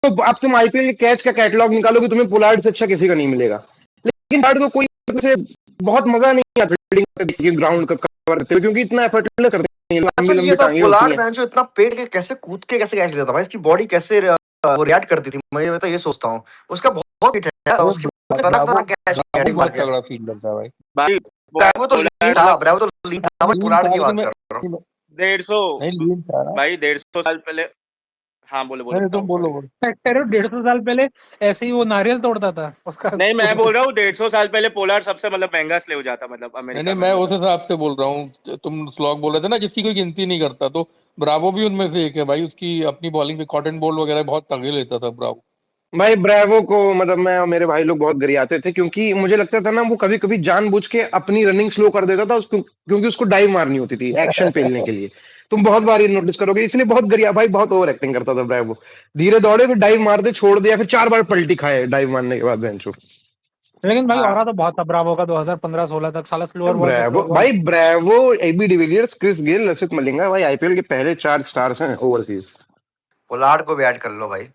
तो अब तुम आईपीएल के कैच का कैटलॉग निकालोगे, तुम्हें पोलार्ड से अच्छा किसी का नहीं मिलेगा। लेकिन पोलार्ड को कोई से बहुत मजा नहीं आता फील्डिंग ग्राउंड का कवर करते हुए, क्योंकि इतना एफर्टलेस करते हैं, लंबी अच्छा ये लंबी तो टांगे होती पोलार्ड हैं। मैन जो इतना पेट के कैसे कूद के कैसे कैच लेता था भाई, इसकी बॉडी कैसे वो रिएक्ट करती थी, मैं तो ये सोचता हूँ। उसका बहुत हिट है यार, अरे उसकी ब्रावो खतरनाक कैच ब्रावो हेडिंग मार बहुत के। तगड़ा फील्डर था भाई। भाई ब्रावो तो लीन था, ब्रावो तो लीन था, बट लीन पोलार्ड था की लेकिन बात मैं कर रहा हूँ। 150 नहीं लीन था ना। भाई 150 साल पहले। हाँ बोलो बोलो नहीं बताओ, तुम बोलो सॉरी। बोलो। 150 साल पहले ऐसे ही वो नारियल तोड़ता था उसका। नहीं मैं बोल रहा हूँ 150 साल पहले पोलार्ड सबसे मतलब महंगा स्लेव जाता मतलब नहीं अमेरिका नहीं में मैं उस मतलब। हिसाब से बोल रहा हूँ, तुम स्लॉग बोल रहे थे ना जिसकी कोई गिनती नहीं करता, तो ब्रावो भी उनमें से एक है भाई। उसकी अपनी बॉलिंग पे कॉटन बॉल वगैरह बहुत तगड़े लेता था ब्रावो। भाई ब्रेवो को मतलब मैं और मेरे भाई लोग बहुत गरियाते थे, क्योंकि मुझे लगता था ना वो कभी कभी जानबूझ के अपनी रनिंग स्लो कर देता था उसको, क्योंकि उसको डाइव मारनी होती थी एक्शन पेलने के लिए। तुम बहुत बार ये नोटिस करोगे, इसलिए बहुत गरिया भाई, बहुत ओवर एक्टिंग करता था ब्रेवो। धीरे दौड़े फिर डाइव मार दे, छोड़ दिया, फिर 4 बार पलटी खाए डाइव मारने के बाद बेंचो। लेकिन भाई हाँ और तो बहुत था ब्रावो का 2015-16 तक, साला स्लोअर बॉल पे ब्रेवो स्लोअर बॉल। भाई, Bravo, AB de Villiers, Chris Gayle, Lasith Malinga भाई आईपीएल के पहले 4 स्टार्स हैं ओवरसीज। पोलार्ड को भी ऐड कर लो भाई।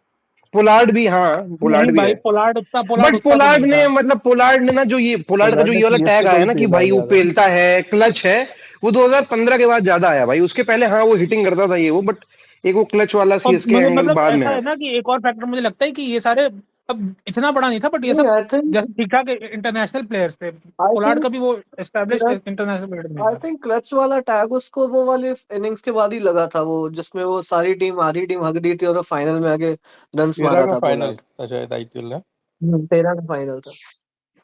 पोलार्ड भी, हाँ पोलार्ड नहीं भी भाई, है। पोलार्ड बट उतना तो पोलार्ड नहीं ने था। मतलब पोलार्ड ने ना जो ये पोलार्ड का जो पोलार्ड ने ये वाला टैग सीएसके को आया भी ना कि पेला भाई वो ज्यादा। पेलता है, क्लच है, वो 2015 के बाद ज्यादा आया भाई। उसके पहले हाँ वो हिटिंग करता था ये वो, बट एक वो क्लच वाला और सीएसके मुझे एंगल मतलब बाद में ऐसा आया। है ना कि एक और फैक्टर मुझे लगता है कि ये सारे अब इतना बड़ा नहीं था, बट ये नहीं, सब आई थिंक जैसे ठीक ठाक इंटरनेशनल प्लेयर्स थे। आई पोलार्ड थिंक का भी वो एस्टैब्लिश्ड इंटरनेशनल प्लेयर नहीं आई था। थिंक क्लच वाला टैग उसको वो वाले इनिंग्स के बाद ही लगा था, वो जिसमें वो सारी टीम आधी टीम हक दी थी और फाइनल में आगे रन्स 13 मारा का था फाइनल पोलार्ड। था शायद आईपीएल है। 13 का फाइनल था।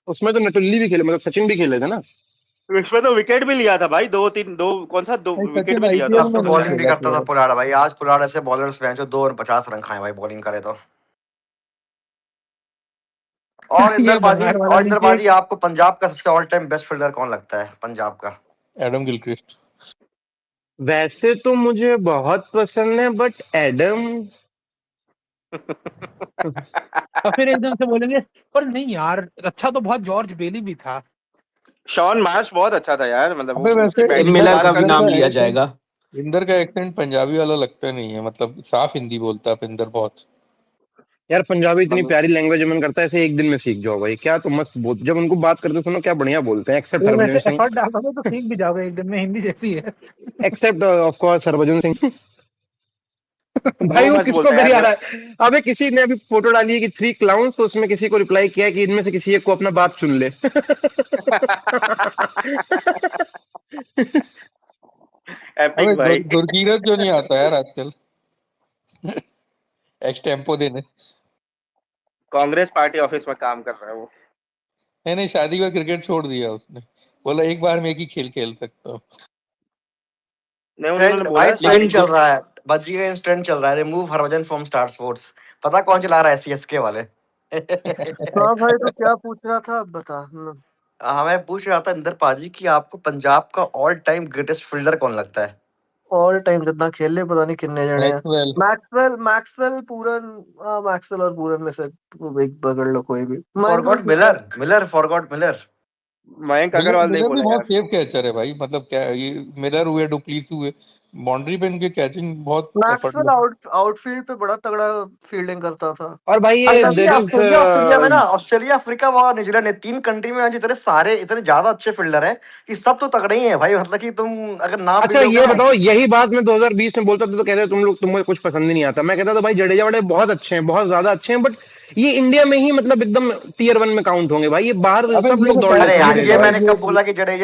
उसमें तो नटुल्ली भी खेले, मतलब सचिन भी खेले थे ना। इसमें तो विकेट भी लिया था भाई, दो कौन सा, 2 नहीं विकेट सचिन भी लिया था आईपीएल अब में तो उसमें तो नहीं बॉलिंग शायद। भी खेला करता था केवल। पोलार्ड भाई। आज पोलार्ड ऐसे बॉलर्स हैं जो 2 और 50 रन खाए भाई, बॉलिंग करे तो। ये बंगाल वाला और इंदर नीचे पाजी आपको पंजाब का सबसे ऑल टाइम बेस्ट फील्डर कौन लगता है पंजाब का? Adam Gilchrist. वैसे तो मुझे बहुत पसंद है, बट एडम और फिर एकदम से बोलेंगे पर नहीं यार, अच्छा तो बहुत जॉर्ज बेली भी था। शॉन मार्श बहुत अच्छा था यार, मतलब वो अबे उसकी वैसे टिम बैटिंग के मिलर बाद का का भी जो। नाम लिया एक्सेंट, जाएगा। इंदर का एक्सेंट पंजाबी वाला लगता नहीं है, मतलब साफ हिंदी बोलता है इंदर बहुत। यार पंजाबी इतनी बंग- प्यारी लैंग्वेज है, मन करता है ऐसे एक दिन में सीख जाओ भाई। क्या तो मस्त बोल, जब उनको बात करते सुनो क्या बढ़िया बोलते हैं। एक्सेप्ट ये हरभजन वैसे सिंह, एफर्ट डालोगे तो सीख भी जाओगे एक दिन में, हिंदी जैसी है। Except of course Harbhajan Singh. भाई वो वो मस्त किसको बोलता है करी यार आ जब। रहा है। अबे किसी ने अभी फोटो डाली है कि 3 क्लाउन्स, तो उसमें किसी को रिप्लाई किया है कि इनमें से किसी एक को अपना बाप चुन ले। एपिक अबे भाई। गुरकीरत क्यों नहीं आता यार आजकल एक्सटेम्पो देने? कांग्रेस पार्टी ऑफिस में काम कर रहा है वो। नहीं नहीं शादी का क्रिकेट छोड़ दिया उसने, बोला एक बार में एक ही खेल खेल सकता हूँ। नहीं उन्होंने ट्रेंड बोला भाई, है ट्रेंड शादी लेकिन चल रहा है, बज्जी का ट्रेंड चल रहा है, remove Harbhajan from star sports. पता कौन चला रहा है? सीएसके वाले। हाँ भाई, तो क्या पूछ रहा था अब बता। हमें पूछ रहा था इंदर पाजी कि आपको पंजाब का ऑल टाइम ग्रेटेस्ट फील्डर कौन लगता है? ऑल टाइम जितना खेल ले पता नहीं कितने जने हैं। मैक्सवेल। Maxwell Pooran. हाँ, मैक्सवेल और पूरन में से एक पकड़ लो कोई भी। Mahendra forgot Singh Miller, Miller forgot Miller. Mayank Miller Agarwal नहीं मिलर भी बोला बहुत यार। सेफ कैचर है भाई, मतलब क्या ये मिलर हुए डुप्लीस हुए, बाउंड्री पे इनके कैचिंग बहुत मैक्सवेल एफर्टलेस। आउटफील्ड पे बड़ा तगड़ा फील्डिंग करता था। और भाई ये अच्छा ये देर इज ऑस्ट्रेलिया में ना, ऑस्ट्रेलिया अफ्रीका और न्यूजीलैंड ने 3 कंट्री में आज इतने सारे इतने ज्यादा अच्छे फील्डर हैं कि सब तो तगड़े ही हैं भाई। मतलब कि तुम अगर नाम भी अच्छा लोगे ये ना। बताओ, यही बात मैं 2020 में बोलता था तो कहते तुम लोग, तुम्हें कुछ पसंद ही नहीं आता। मैं कहता था भाई जडेजा वड़े बहुत अच्छे हैं, बहुत ज्यादा अच्छे हैं, बट ये इंडिया में ही मतलब एकदम टीयर 1 में काउंट होंगे भाई। ये बाहर अबे सब ये लोग दौड़ बताओ अरे लेते हैं यार ये ये जडेजा बताओ वाले। मैंने कब बोला कि मैंने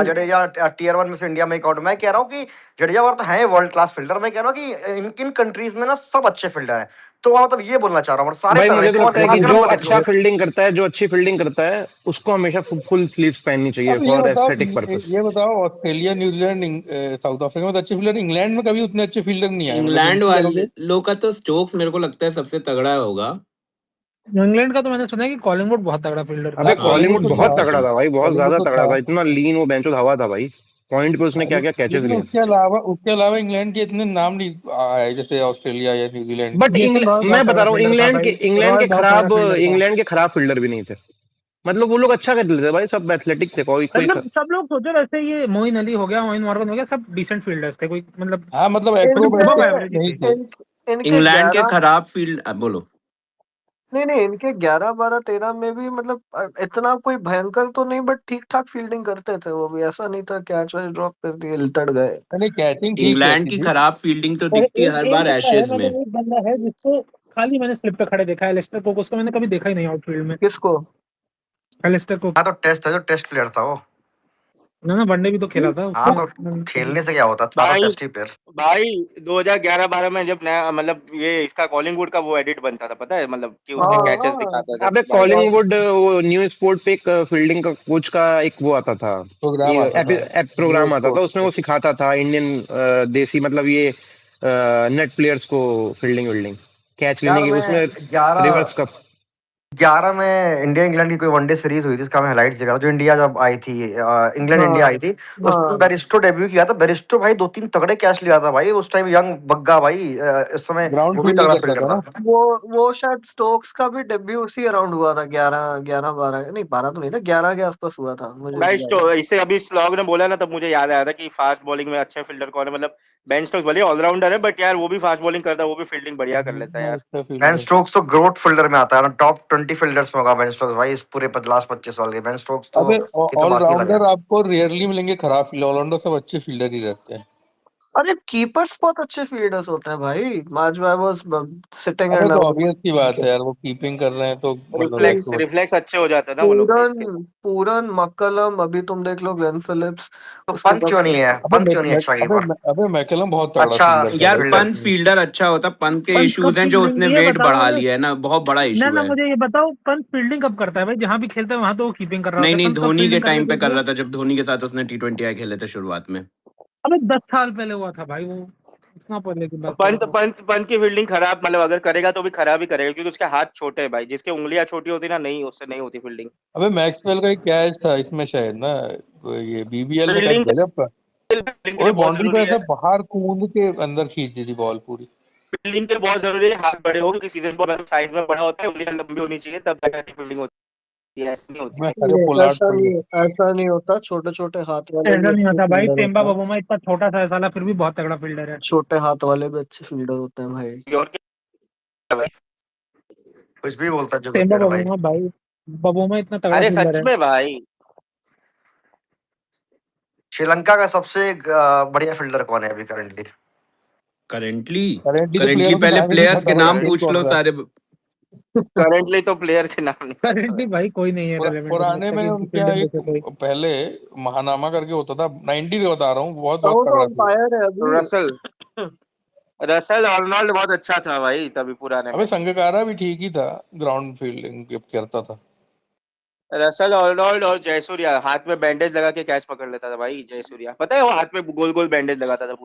जडेजा टीयर 1 में से इंडिया में एक आउट? मैं कह रहा हूँ कि जडेजा वाला तो है वर्ल्ड क्लास फील्डर। मैं कह रहा हूँ कि इन किन कंट्रीज में ना सब अच्छे फील्डर हैं। तो मतलब ये बोलना चाह रहा हूँ, सारे भाई तगड़े मुझे तो तुम लगता है कि अगर जो वो देख लो। अच्छा फील्डिंग करता है, जो अच्छी फील्डिंग करता है, उसको हमेशा फुल स्लीव्स पहननी चाहिए अब फॉर एस्थेटिक पर्पस। ये बताओ ऑस्ट्रेलिया न्यूजीलैंड साउथ अफ्रीका में तो अच्छे फील्डर, इंग्लैंड में कभी उतने अच्छे फील्डर नहीं आए, मतलब इंग्लैंड गिनती वाले करोगे। लोग का तो स्टोक्स मेरे को लगता है सबसे तगड़ा होगा। इंग्लैंड का तो मैंने सुना है कि कॉलिंगवुड बहुत तगड़ा फील्डर अबे था। हाँ कॉलिंगवुड कॉलिंगवुड तो बहुत था, तगड़ा था भाई, बहुत कॉलिंगवुड ज्यादा तो तगड़ा था। था। इतना लीन वो बेंचो हवा था भाई। पॉइंट पे उसने क्या क्या कैचेस लेकिन लिए थे। उसके अलावा इंग्लैंड के इतने आए जैसे ऑस्ट्रेलिया या न्यूजीलैंड के। बट जेसन रॉय बहुत मैं बता तगड़ा रहा हूँ फील्डर था भाई। इंग्लैंड रॉय के बहुत तगड़ा खराब फील्डर था। इंग्लैंड के खराब फील्डर भी नहीं थे। मतलब वो लोग अच्छा कर लेते थे भाई, सब एथलेटिक थे, कोई कोई मतलब सब लोग सोचो वैसे, ये मोइन अली हो गया, मोइन मॉर्गन हो गया, सब डिसेंट फील्डर्स थे, कोई मतलब हाँ मतलब above एक्रोबैटिक average ही नहीं थे। थे। इनके इंग्लैंड के 11 खराब फील्ड बोलो। नहीं इनके 11 12 13 में भी मतलब इतना कोई भयंकर तो नहीं, बट ठीक ठाक फील्डिंग करते थे वो भी, ऐसा नहीं था कैच वैच ड्रॉप कर दिए लितड़ गए। नहीं कैचिंग ठीक इंग्लैंड रहती की थी। खराब फील्डिंग तो और दिखती है एक हर एक बार बंदा है, एशेज में। मतलब एक बंदा है जिसको खाली मैंने स्लिप पे खड़े देखा है, एलिस्टर कुक, उसको मैंने कभी देखा ही नहीं आउटफील्ड में। किसको? Alastair Cook. हाँ तो टेस्ट है, जो टेस्ट प्लेयर था वो। ना वनडे भी तो खेला था हाँ तो उसमें। खेलने से क्या होता था, तो भाई टेस्ट ही प्लेयर। भाई 2011-12 में जब नया मतलब ये इसका कॉलिंगवुड का वो एडिट बनता था, पता है मतलब कि उसके हाँ कैचेस हाँ दिखाता था अबे भाई। कॉलिंगवुड वो न्यू स्पोर्ट पे एक फील्डिंग का कोच का एक वो आता था, प्रोग्राम ये आता था। प्रोग्राम न्यूज़ आता था, कोर्ट उसमें पे। वो सिखाता था इंडियन देसी मतलब ये नेट प्लेयर्स को फील्डिंग विल्डिंग कैच लेने यार की, मैं उसमें रिवर्स कप। 11 में इंडिया इंग्लैंड की कोई वनडे सीरीज हुई थी, इसका मैं हाइलाइट्स देखा था, जो इंडिया जब आई थी, इंग्लैंड इंडिया हाँ आई थी। उसमें हाँ बेरिस्टो डेब्यू किया था, बेरिस्टो भाई 2-3 तगड़े कैच लिया था भाई, उस टाइम यंग बग्गा भाई, इस समय ग्राउंड वो भी फील्डिंग तगड़ा करता फील्ड था ना। करता था। वो शायद स्टोक्स का भी डेब्यू उसी अराउंड हुआ था, 11 12 नहीं 12 तो नहीं था, 11 के आसपास हुआ था मुझे भाई भी याद है। इससे अभी स्लॉग ने बोला ना, तब मुझे याद आया था कि फास्ट बॉलिंग में अच्छे फील्डर कौन है। मतलब बेन स्टोक्स भले ऑलराउंडर है, बट यार वो भी फास्ट बॉलिंग करता है, वो भी फील्डिंग बढ़िया कर लेता है यार। अच्छा बेन फील्डर। स्टोक्स तो ग्रोथ फील्डर में आता है ना, टॉप 20 फील्डर्स में होगा बेन स्टोक्स भाई, इस पूरे लास्ट 25 साल के। बेन स्टोक्स तो अबे की तो बात ही अलग है। ऑलराउंडर आपको रेयरली मिलेंगे खराब फील्डर, ऑलराउंडर सब अच्छे फील्डर ही रहते हैं। अरे कीपर्स बहुत अच्छे फील्डर्स होते हैं भाई, मार्ज वाज सिटिंग अबे एंड तो आउट। ऑब्वियस सी बात है यार, वो कीपिंग कर रहे हैं तो मतलब राइट रिफ्लेक्स टू। रिफ्लेक्स अच्छे हो जाते हैं ना वो लोग के इसके। पूरन मक्कलम, अभी तुम देख लो ग्लेन फिलिप्स। तो उसके पंत बाद क्यों नहीं है, अबे पंत क्यों नहीं है एक्स्ट्रा कीपर? अबे मैकलम बहुत तगड़ा अच्छा फील्डर था फील्ड यार भाई। फील्डर। पंत फील्डर अच्छा होता, पंत के पंत कब इश्यूज हैं जो फील्डिंग, उसने ये वेट बताओ बढ़ा मुझे। लिया है ना, बहुत बड़ा ना इशू ना है। मुझे ये बताओ, पंत फील्डिंग कब करता है भाई? जहां भी खेलता है वहां तो वो कीपिंग कर रहा नहीं होता है, नहीं, पंत कब धोनी के फील्डिंग करके टाइम पे देख कर लिया? रहा था, जब धोनी के साथ उसने T20 आई खेले थे शुरुआत में। अबे 10 साल पहले हुआ था भाई वो, इतना पहले की बात कर पंत रहा हूँ। पंत पंत की फील्डिंग खराब, मतलब अगर करेगा तो भी खराब ही करेगा, क्योंकि उसके हाथ छोटे हैं भाई। जिसके उंगलियां छोटी होती ना, नहीं उससे नहीं होती फील्डिंग। अबे मैक्सवेल का एक कैच था इसमें शायद ना, ये बीबीएल में कैच फील्डिंग गजब का। फील्डिंग के ओए लिए बहुत बाउंड्री पे जरूरी है। ऐसे बाहर कूद के अंदर खींच दी थी बॉल पूरी। फील्डिंग के लिए बहुत जरूरी है हाथ बड़े हो, क्योंकि सीजन बॉल साइज में बड़ा होता है, उंगलियां लंबी होनी चाहिए, तब जाकर फील्डिंग होती है, ऐसी नहीं होती मैं भाई। अरे पोलार्ड छोड़ गया। ऐसा नहीं होता, छोटे छोटे हाथ वाले ऐसा भी नहीं अच्छे होता भाई, फील्डर पेम्बा होते हैं। बबूमा इतना छोटा सा है साला, फिर भी बहुत तगड़ा फील्डर है। छोटे हाथ वाले भी अच्छे फील्डर होते हैं भाई। और क्या भाई। कुछ भी बोलता है जो पेम्बा पेड़ भाई। बबूमा भाई, बबूमा इतना तगड़ा अरे फील्डर सच है। में भाई। श्रीलंका का सबसे बढ़िया फील्डर कौन है अभी करंटली? करेंटली करेंटली तो करेंटली प्लेयरों के पहले नाम ही नहीं प्लेयर्स पता के भाई, नाम खेल पूछ कौन लो रहा है। सारे। करंटली तो प्लेयर के नाम नहीं पता करंटली भाई। भाई कोई नहीं है रेलेवेंट मुझे पुराने लगता है में कि इनकी उनके यहाँ फील्डिंग एक देखे कोई। पहले महानामा करके होता था, 90 का बता रहा हूँ, बहुत बहुत वो तो तगड़ा था। अंपायर है अभी। रसल रसल आर्नोल्ड बहुत अच्छा था भाई तभी पुराने अबे में। संगकारा भी ठीक ही था, ग्राउंड फील्डिंग करता था। रसल आर्नोल्ड और जयसूर्या हाथ में बैंडेज लगा के कैच पकड़ लेता था भाई। जयसूर्या पता है, वो हाथ में गोल गोल बैंडेज लगाता था,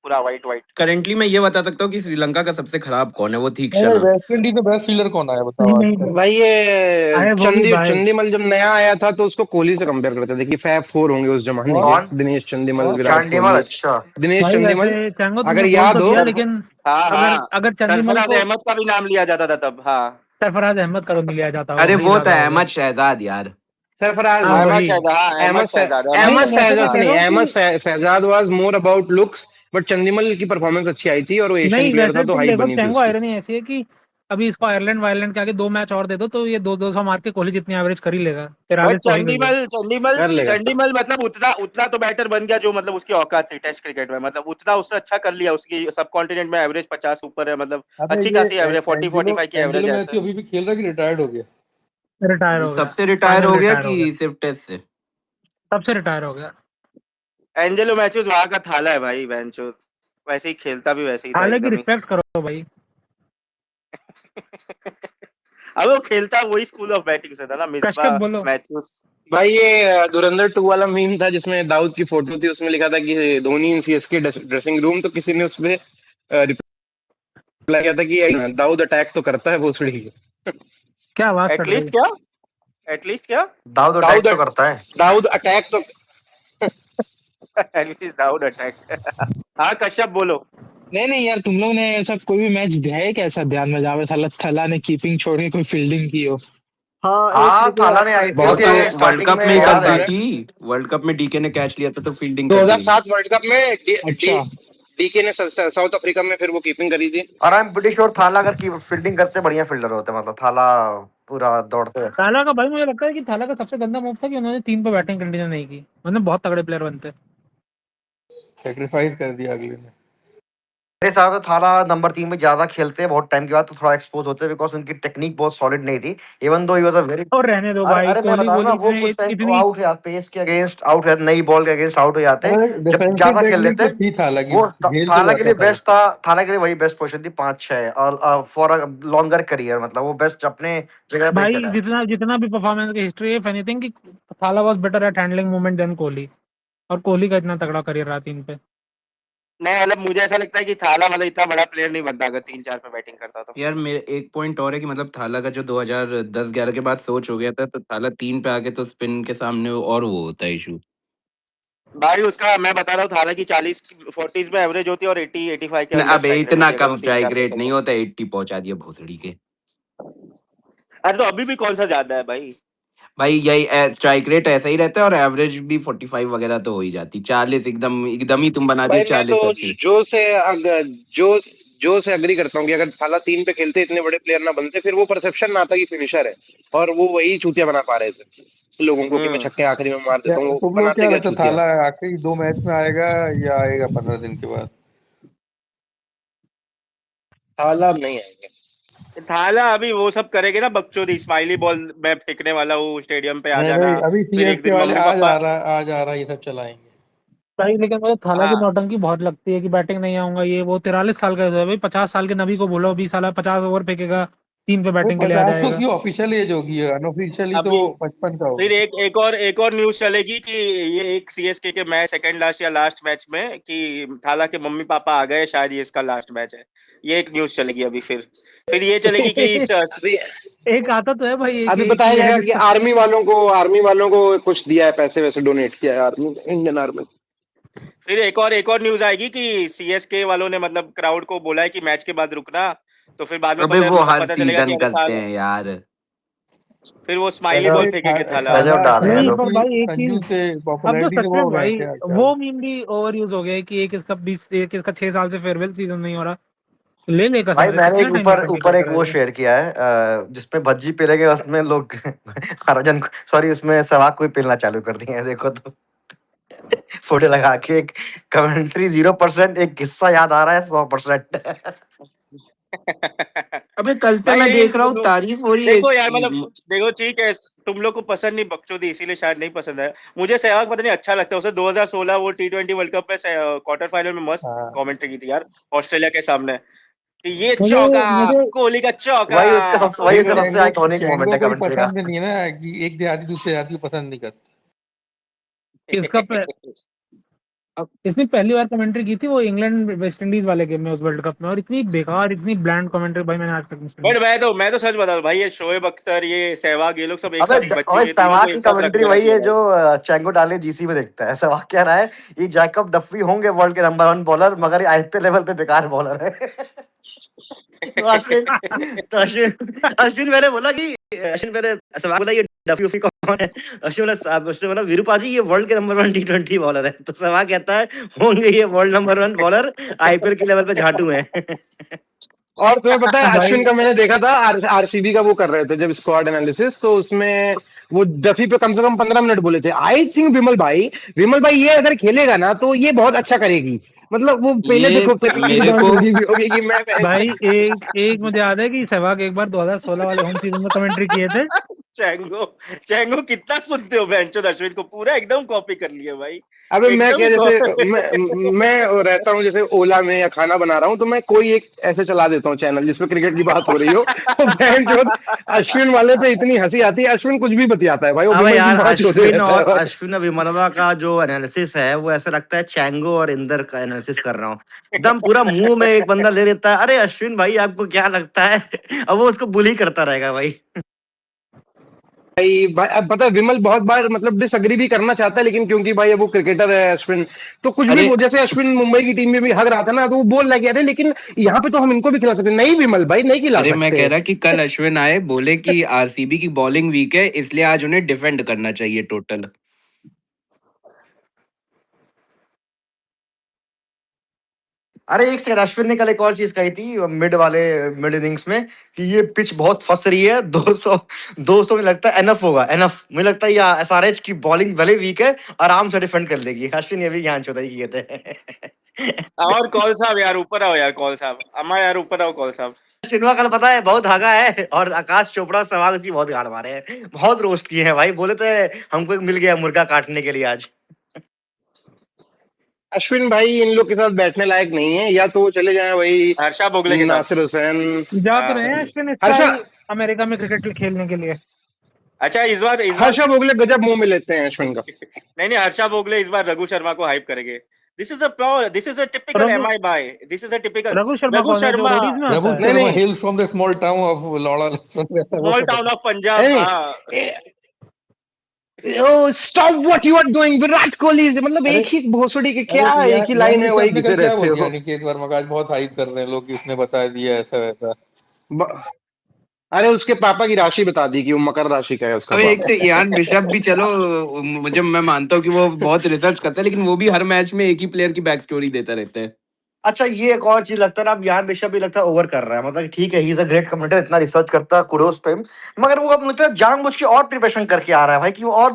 पूरा व्हाइट व्हाइट। करेंटली मैं ये बता सकता हूँ कि श्रीलंका का सबसे खराब कौन है, वो अरे तीक्ष्ण। वेस्ट इंडीज में बेस्ट फील्डर कौन आया बताओ नहीं आजकल? नहीं, भाई ये आए वो भी भाई। चंदीमल जब नया आया था तो उसको कोहली से कंपेयर करते थे कि फैब फोर होंगे उस जमाने के, कौन? कौन? दिनेश चंदीमल, कौन? विराट चांडीमल, कोहली। अच्छा। दिनेश भाई चंदीमल, वैसे चैंगो अगर तुमने बोल तो याद हो। दिया, सर लेकिन हाँ अगर हाँ। अगर चंदीमल सरफराज को अहमद का भी नाम लिया जाता था तब। हाँ सरफराज अहमद का तो नहीं लिया जाता, वो अरे भाई वो तो ज्यादा हो गया। अहमद शहजाद यार। सरफराज हाँ नहीं, अहमद वही। शहजाद, हाँ अहमद नहीं अहमद नहीं, मैं ऐसा शहजाद मैं कह नहीं, रहा हूँ अहमद कि Shahzad was more about looks, but Chandimal की परफॉर्मेंस अच्छी आई थी और वो एशियन नहीं, प्लेयर था वैसे तो तुम हाइप देखो बनी थी चैंगो, उसकी। आयरनी ऐसी है कि अभी इसको आयरलैंड वायरलैंड के आगे 2 मैच और दे दो तो ये 200 मार के कोहली जितनी एवरेज कर ही लेगा, बट 43 तो हो ही गई है। चंडीमल चंडीमल कर लेगा। चंडीमल मतलब उतना उतना तो बैटर बन गया जो मतलब उसकी औकात थी टेस्ट क्रिकेट में। मतलब उतना उससे अच्छा कर लिया, उसकी सब कॉन्टिनेंट में एवरेज 50 ऊपर है, मतलब अबे अच्छी ये खासी एवरेज 40-45 की एंजेलो एवरेज है ऐसे। मैथ्यू अभी भी खेल रहा है कि रिटायर्ड हो गया? रिटायर हो गया, सबसे रिटायर फाइनल हो गया रिटायर हो गया, कि सिर्फ टेस्ट से? सबसे रिटायर हो गया। एंजेलो मैथ्यूज वहां का थाला है भाई बेंचो, वैसे ही खेलता भी वैसे ही था हालांकि एकदम ही। रिस्पेक्ट करो भाई। अब वो खेलता वही स्कूल ऑफ बैटिंग से था ना, मिसबा कश्यप बोलो। मैथ्यूज। भाई ये धुरंधर 2 वाला मीम था जिसमें दाऊद की फोटो थी, उसमें लिखा था कि धोनी इन सीएसके ड्रेसिंग रूम, तो किसी ने उसमें रिप्लाई किया था कि दाऊद अटैक तो करता है भोसड़ी। क्या आवाज कट रही एटलीस्ट क्या एटलीस्ट क्या दाऊद दाऊद अटैक तो करता है। दाऊद अटैक तो एटलीस्ट दाऊद अटैक। हाँ कश्यप बोलो। नहीं नहीं यार, तुम लोग ने ऐसा कोई भी मैच दिया है क्या ऐसा ध्यान में जावे साला थला ने कीपिंग छोड़ के कोई फील्डिंग की हो? हाँ एक हाँ मुझे थाला याद ने है। आईपीएल वो बहुत के तो सारे वर्ल्ड स्टार्टिंग कप में में ही कर बहुत याद दी है। सारे थी। वर्ल्ड कप में डीके ने कैच लिया था तो फील्डिंग कर दी। 2007 वर्ल्ड कप में अच्छा। डीके ने साउथ अफ्रीका में फिर वो कीपिंग करी थी। और आई एम प्रीटी श्योर थाला अगर की फील्डिंग करते बढ़िया फील्डर होते, मतलब थाला पूरा दौड़ते। थाला का भाई मुझे लगता है कि थाला का सबसे गंदा मूव था कि उन्होंने 3 पे बैटिंग कंटिन्यू नहीं की, मतलब बहुत तगड़े प्लेयर बनते। सेक्रीफाइस कर दिया अगले ने। मेरे हिसाब से थाला नंबर 3 में ज्यादा खेलते हैं बहुत टाइम के बाद तो थोड़ा एक्सपोज होते हैं, बिकॉज उनकी टेक्निक बहुत सॉलिड नहीं थी। Even though he was a very, और रहने दो अरे भाई, अरे मैं कोहली बता रहा हूँ ना, बोली वो इतने कुछ टाइम इतनी आउट है पेस के अगेंस्ट, आउट है नई बॉल के अगेंस्ट आउट हो जाते हैं जब डिफेंसिव ज्यादा खेल टेक्निक लेते तो हैं। थी थाला की, वो झेल तो थाला के जाता लिए था वो। बेस्ट था, थाला के लिए वही बेस्ट पोजीशन थी 5-6 और फॉर अ लॉन्गर करियर, मतलब वो बेस्ट अपने जगह पे भाई, खेला है। जितना जितना भी परफॉर्मेंस की हिस्ट्री है, इफ एनीथिंग, कि Thala was better at handling movement than Kohli, और कोहली का इतना तगड़ा करियर रहा 3 पे। नहीं मतलब मुझे ऐसा लगता है कि थाला मतलब इतना बड़ा प्लेयर नहीं बनता अगर 3-4 पे बैटिंग करता तो। यार मेरे एक पॉइंट और है कि मतलब थाला का जो 2010-11 के बाद सोच हो गया था, तो थाला 3 पे आके तो स्पिन के सामने और वो होता है इशू। भाई उसका मैं बता रहा हूँ थाला की 40-40 में एवरेज होती है और 80-85 के अंडर अब स्ट्राइक रेट इतना होती है अगर कम वो 3-4 स्ट्राइक पे रेट नहीं खेलता। होता, 80 पहुंचा दिया भोसड़ी के। अरे तो अभी भी कौन सा ज्यादा है भाई। भाई यही स्ट्राइक रेट ऐसा ही रहता है, और एवरेज भी 45 वगैरह तो हो ही जाती, 40 एकदम एकदम ही तुम बना दिए भाई मैं तो 40-80। जो जो से अग्री करता हूँ कि अगर थाला 3 पे खेलते इतने बड़े प्लेयर ना बनते, फिर वो परसेप्शन ना आता कि फिनिशर है, और वो वही चूतिया बना पा रहे थे लोगों को कि मैं छक्के आखिरी में मार क्या देता हूँ, वो तुम लोग बनाते क्या क्या लगता है, चूतिया। थाला आखिरी 2 मैच में आएगा या आएगा 15 दिन के बाद? थाला अब नहीं आएंगे। थाला अभी वो सब करेंगे ना बकचोदी, स्माइली बॉल में फेंकने वाला वो स्टेडियम पे आ नहीं जाना, भाई, अभी फिर एक सीएसके दिन वाले मम्मी आज पापा। आ रहा आज आ रहा ये सब चलाएंगे। भाई लेकिन मुझे थाला की हाँ नौटंकी बहुत लगती है कि बैटिंग नहीं आऊंगा, ये वो 43 साल का है भाई, 50 साल के नबी को बोलो 20 साल 50 ओवर फेंकेगा, 3 पे भाई बैटिंग के लिए आ 50 तो जाएगा। उसकी ऑफिशियल एज होगी, अनऑफिशियली तो अभी 55 का फिर होगा। एक और न्यूज चलेगी कि ये एक सीएसके के मैच सेकंड लास्ट या लास्ट मैच में कि थाला के मम्मी पापा आ गए, शायद ये इसका लास्ट मैच है। ये एक न्यूज चलेगी अभी। फिर ये चलेगी कि अभी एक आता तो है भाई, एक अभी एक बताया ही है जाएगा कि जिसका। आर्मी वालों को कुछ दिया है, पैसे वैसे डोनेट किया है आर्मी, इंडियन आर्मी। फिर एक और न्यूज आएगी कि सीएसके वालों ने मतलब क्राउड को बोला है कि मैच के बाद रुकना, तो फिर बाद में अबे वो हर पता चलेगा कि सीजन अरे करते थाला, हैं यार। फिर वो स्माइली गजब बॉल भाई फेंकेंगे थाला वाला। गजब थाला डाले हैं नहीं, लोग। पर संजू भाई एक संजू चीज, से अब तो पॉपुलैरिटी से सच वो में हो गए भाई, क्या क्या? वो मीम भी ओवर यूज हो गया है कि एक इसका 6 साल से फेयरवेल सीजन नहीं हो रहा। ले ले भाई कसम से, मैंने कितना एक टाइम ऊपर नौटंकी ऊपर करता एक वो रहेगा। शेयर किया है जिसमें भज्जी पिलेंगे, उसमें लोग हरजन, सॉरी, उसमें सहवाग कोई पिलना चालू कर दिए हैं, देखो तो फोटो लगा के एक कमेंट्री 0%, एक किस्सा याद आ रहा है 100%। अबे कल से भाई मैं लेकिन देख रहा हूँ तारीफ हो रही है देखो यार इसकी। मतलब देखो ठीक है, तुम लोग को पसंद नहीं बकचोदी, इसीलिए शायद नहीं पसंद है। मुझे सहवाग पता नहीं अच्छा लगता है, उसे 2016 वो T20 वर्ल्ड कप में क्वार्टर फाइनल में मस्त हाँ कमेंट्री की थी यार, ऑस्ट्रेलिया के सामने, कि ये मुझे चौका, मुझे कोहली का चौका, वही देखो उसका कोहली। सबसे चैंगो आइकॉनिक मोमेंट चैंगो है को ही कमेंट्री का। पसंद नहीं है ना, कि एक देहाती दूसरे देहाती को पसंद नहीं करते। इसका इसने पहली बार कमेंट्री की थी वो इंग्लैंड वेस्ट इंडीज वाले गेम में, उस वर्ल्ड कप में, और इतनी बेकार, इतनी ब्लैंड कमेंट्री भाई मैंने आज तक नहीं सुनी। बट मैं तो सच बता रहा भाई, ये शोएब अख्तर, ये सहवाग, ये लोग सब एक अबे साथ बच्चे, ओए, ये तीनों को सहवाग की एक साथ रख कमेंट्री देना वही चाहिए है भाई। जो चैंगो डाले जीसी में देखता है। सहवाग कह रहा है ये जैकब डफी होंगे वर्ल्ड के नंबर 1 बॉलर, मगर आईपीएल लेवल पे बेकार बॉलर है। तो अश्विन मैंने बोला कि अश्विन मैंने सहवाग बोला ये डफी उफी कौन है? अश्विन बोला उसने बोला विरूपा जी ये वर्ल्ड के नंबर 1 T20 बॉलर है। तो सहवाग कहता है होंगे ये वर्ल्ड नंबर 1 बॉलर, आईपीएल के लेवल पे झाटू है। और तुम्हें पता है भाई अश्विन का मैंने देखा था, आरसीबी का वो कर रहे थे जब स्क्वाड एनालिसिस, तो उसमें वो डफी पे कम से कम 15 मिनट बोले थे। आई थिंक विमल भाई ये अगर खेलेगा ना तो ये बहुत अच्छा करेगी। मतलब वो पहले ये देखो पहले मेरे दांत को लगी भी होगी कि मैं भाई एक एक मुझे याद है कि सहवाग एक बार 2016 वाले होम सीजन में कमेंट्री किए थे। चैंगो चैंगो कितना सुनते हो बेंचो, अश्विन को पूरा एकदम कॉपी कर लिया भाई, अबे मैं एकदम क्या, जैसे कॉपी। मैं रहता हूँ जैसे ओला में या खाना बना रहा हूँ, तो मैं कोई एक ऐसे चला देता हूँ चैनल जिसपे क्रिकेट की बात हो रही हो, तो बहन जो अश्विन वाले पे इतनी हंसी आती है। अश्विन कुछ भी बतियाता है भाई, वो अबे विमल की यार, बात होते रहता है बस। अश्विन और विमलवा का जो एनालिसिस है वो ऐसा लगता है चैंगो और इंदर का एनालिसिस कर रहा हूँ। एकदम पूरा मुंह में एक बंदा ले लेता है, अरे अश्विन भाई आपको क्या लगता है? अब वो उसको बुली करता रहेगा भाई। भाई अब पता है विमल बहुत बार मतलब डिसएग्री भी करना चाहता है, लेकिन क्योंकि भाई अब वो क्रिकेटर है अश्विन, तो कुछ भी अरे जैसे अश्विन मुंबई की टीम में भी हक रहा था ना, तो वो बोल रहा है कि अरे लेकिन यहाँ पे तो हम इनको भी खिला सकते हैं। नहीं विमल भाई, नहीं खिला अरे मैं सकते। कह रहा कि कल अश्विन आए बोले कि आरसीबी की बॉलिंग वीक है, इसलिए आज उन्हें डिफेंड करना चाहिए टोटल। अरे एक सेकंड, अश्विन ने कल एक और चीज कही थी मिड इनिंग्स में कि ये पिच बहुत फंस रही है। 200 में लगता है एनफ होगा, एनफ मुझे लगता है। या एसआरएच की बॉलिंग भले वीक है, आराम से डिफेंड कर लेगी। अश्विन ये भी ज्ञान चौधरी किए थे। और कॉल साहब यार ऊपर आओ यार, कॉल साहब अम्मा यार ऊपर आओ, कॉल साहब। सिनेमा कल पता है बहुत भागा है, और आकाश चोपड़ा सहवाग उसकी बहुत गाड़ मारे हैं, बहुत रोस्ट किए हैं भाई। बोले थे हमको एक मिल गया मुर्गा काटने के लिए आज। अश्विन भाई इन लोग के साथ बैठने लायक नहीं है, या तो वो चले जाएं वही हर्षा भोगले के साथ। नासिर हुसैन। जा तो हाँ। रहे हैं अश्विन हर्षा स्काई अमेरिका में क्रिकेट खेलने के लिए। अच्छा इस बार हर्षा भोगले गजब मुंह में लेते हैं अश्विन का। नहीं हर्षा भोगले इस बार रघु शर्मा को हाइप करेंगे। This is a typical Raghu MI by, this is a typical Raghu Sharma Raghu कौन है, जो शर्मा, रोडीज में रघु आता है? नहीं शर्मा नहीं hails from the small town of Lora Lexington, वो स्मॉल तो टाउन ऑफ पंजाब। नहीं हाँ stop what you are doing, Virat Kohli से मतलब अरे एक ही भोसड़ी के अरे क्या तो एक ही लाइन है, वैसे वही आपने घिसे कल क्या रहते बोल दिया? हो। अनिकेत वर्मा का आज बहुत हाइप कर रहे हैं लोग कि उसने बता दिया ऐसा वैसा। ब- अरे उसके पापा की राशि बता दी कि वो मकर राशि का है उसका अब एक बाप। तो इयान बिशप भी, चलो मुझे, मैं मानता हूँ कि वो बहुत रिसर्च करता है, लेकिन वो भी हर मैच में एक ही प्लेयर की बैक स्टोरी देता रहता है। अच्छा ये एक और चीज लगता है ना, अब यार बिशप भी लगता है ओवर कर रहा है। मतलब कि ठीक है, he is a great commentator, इतना रिसर्च करता है, कुडोस टू हिम, मगर वो अब मतलब जानबूझ के और प्रिपरेशन करके आ रहा है भाई, कि वो और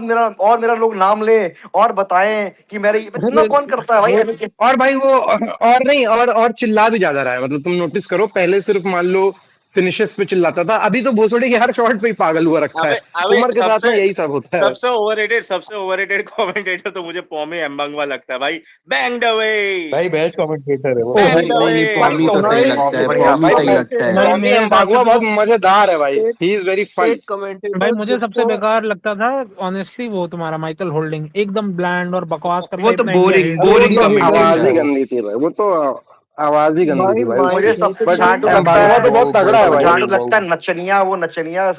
मेरा लोग नाम ले और बताएं कि मेरे, इतना अरे कौन करता है भाई। वो और भाई वो और नहीं और चिल्ला भी ज्यादा रहा है। मतलब तुम नोटिस करो, पहले सिर्फ मान लो फिनिशेस पे चिल्लाता था, अभी तो भोसड़ी के हर शॉट पे ही पागल हुआ रखा अबे है। अबे उम्र के साथ सबसे में यही सब होता है। सबसे ओवररेटेड कमेंटेटर तो मुझे पॉमी एम्बंगवा लगता है भाई। बैंग द वे, भाई बेस्ट कमेंटेटर है वो। ओहो बैंग द नहीं वे। नहीं, भाई पॉमी तो टॉमी सही भाई लगता है, बढ़िया पॉमी भाई सही बढ़िया। लगता है। नहीं, टॉमी मेरे हिसाब से एम्बागुआ बहुत तो मजेदार है भाई, एक ही इज वेरी फन। एक भाई कमेंटेटर मुझे सबसे जिसको बेकार लगता था ऑनेस्टली वो तुम्हारा माइकल होल्डिंग, एकदम ब्लैंड और बकवास करता वो है, तो इतना इंडिया बोरिंग हेट। अरे वो बोरिंग तो कमेंट्री आवाज था ही वो। गंदी थी भाई, वो तो आवाज ही गंदी भाई थी भाई उसकी। मुझे माइक सबसे बट जहां तक हेल्थ लगता एम्बागुआ है, तो बहुत तगड़ा है भाई। जहां तक लगता है नचनिया, वो नचनिया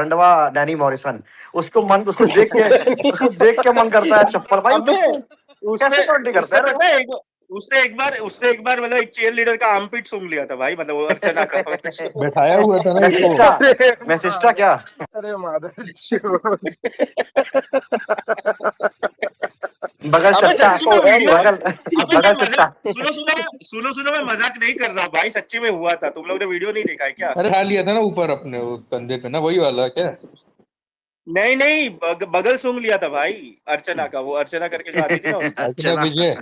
रंडवा डैनी मॉरिसन, उसको देख के मन करता है चप्पल भाई। अबे कैसे उससे कमेंट्री करता उससे है पता है उससे एक बार मतलब एक चीयर लीडर का आर्मपिट सूंघ लिया था भाई, मतलब वो अर्चना का। बैठाया हुआ था ना इसको। मैसिस्टा, अरे मैसिस्टा क्या अरे माधव चोद। बगल अबे चट्टा, सच्ची में वीडियो, बगल अबे मैं बगल चट्टा। मजाक सुनो मैं मजाक नहीं कर रहा हूँ भाई, सच्ची में हुआ था। तुम लोग ने वीडियो नहीं देखा है क्या? अरे खा लिया था ना ऊपर अपने वो कंधे पे ना, वही वाला क्या? नहीं बगल सूंघ लिया था भाई अर्चना का, वो अर्चना करके जो आती थी ना उसका। अर्चना अर्चना। विजय।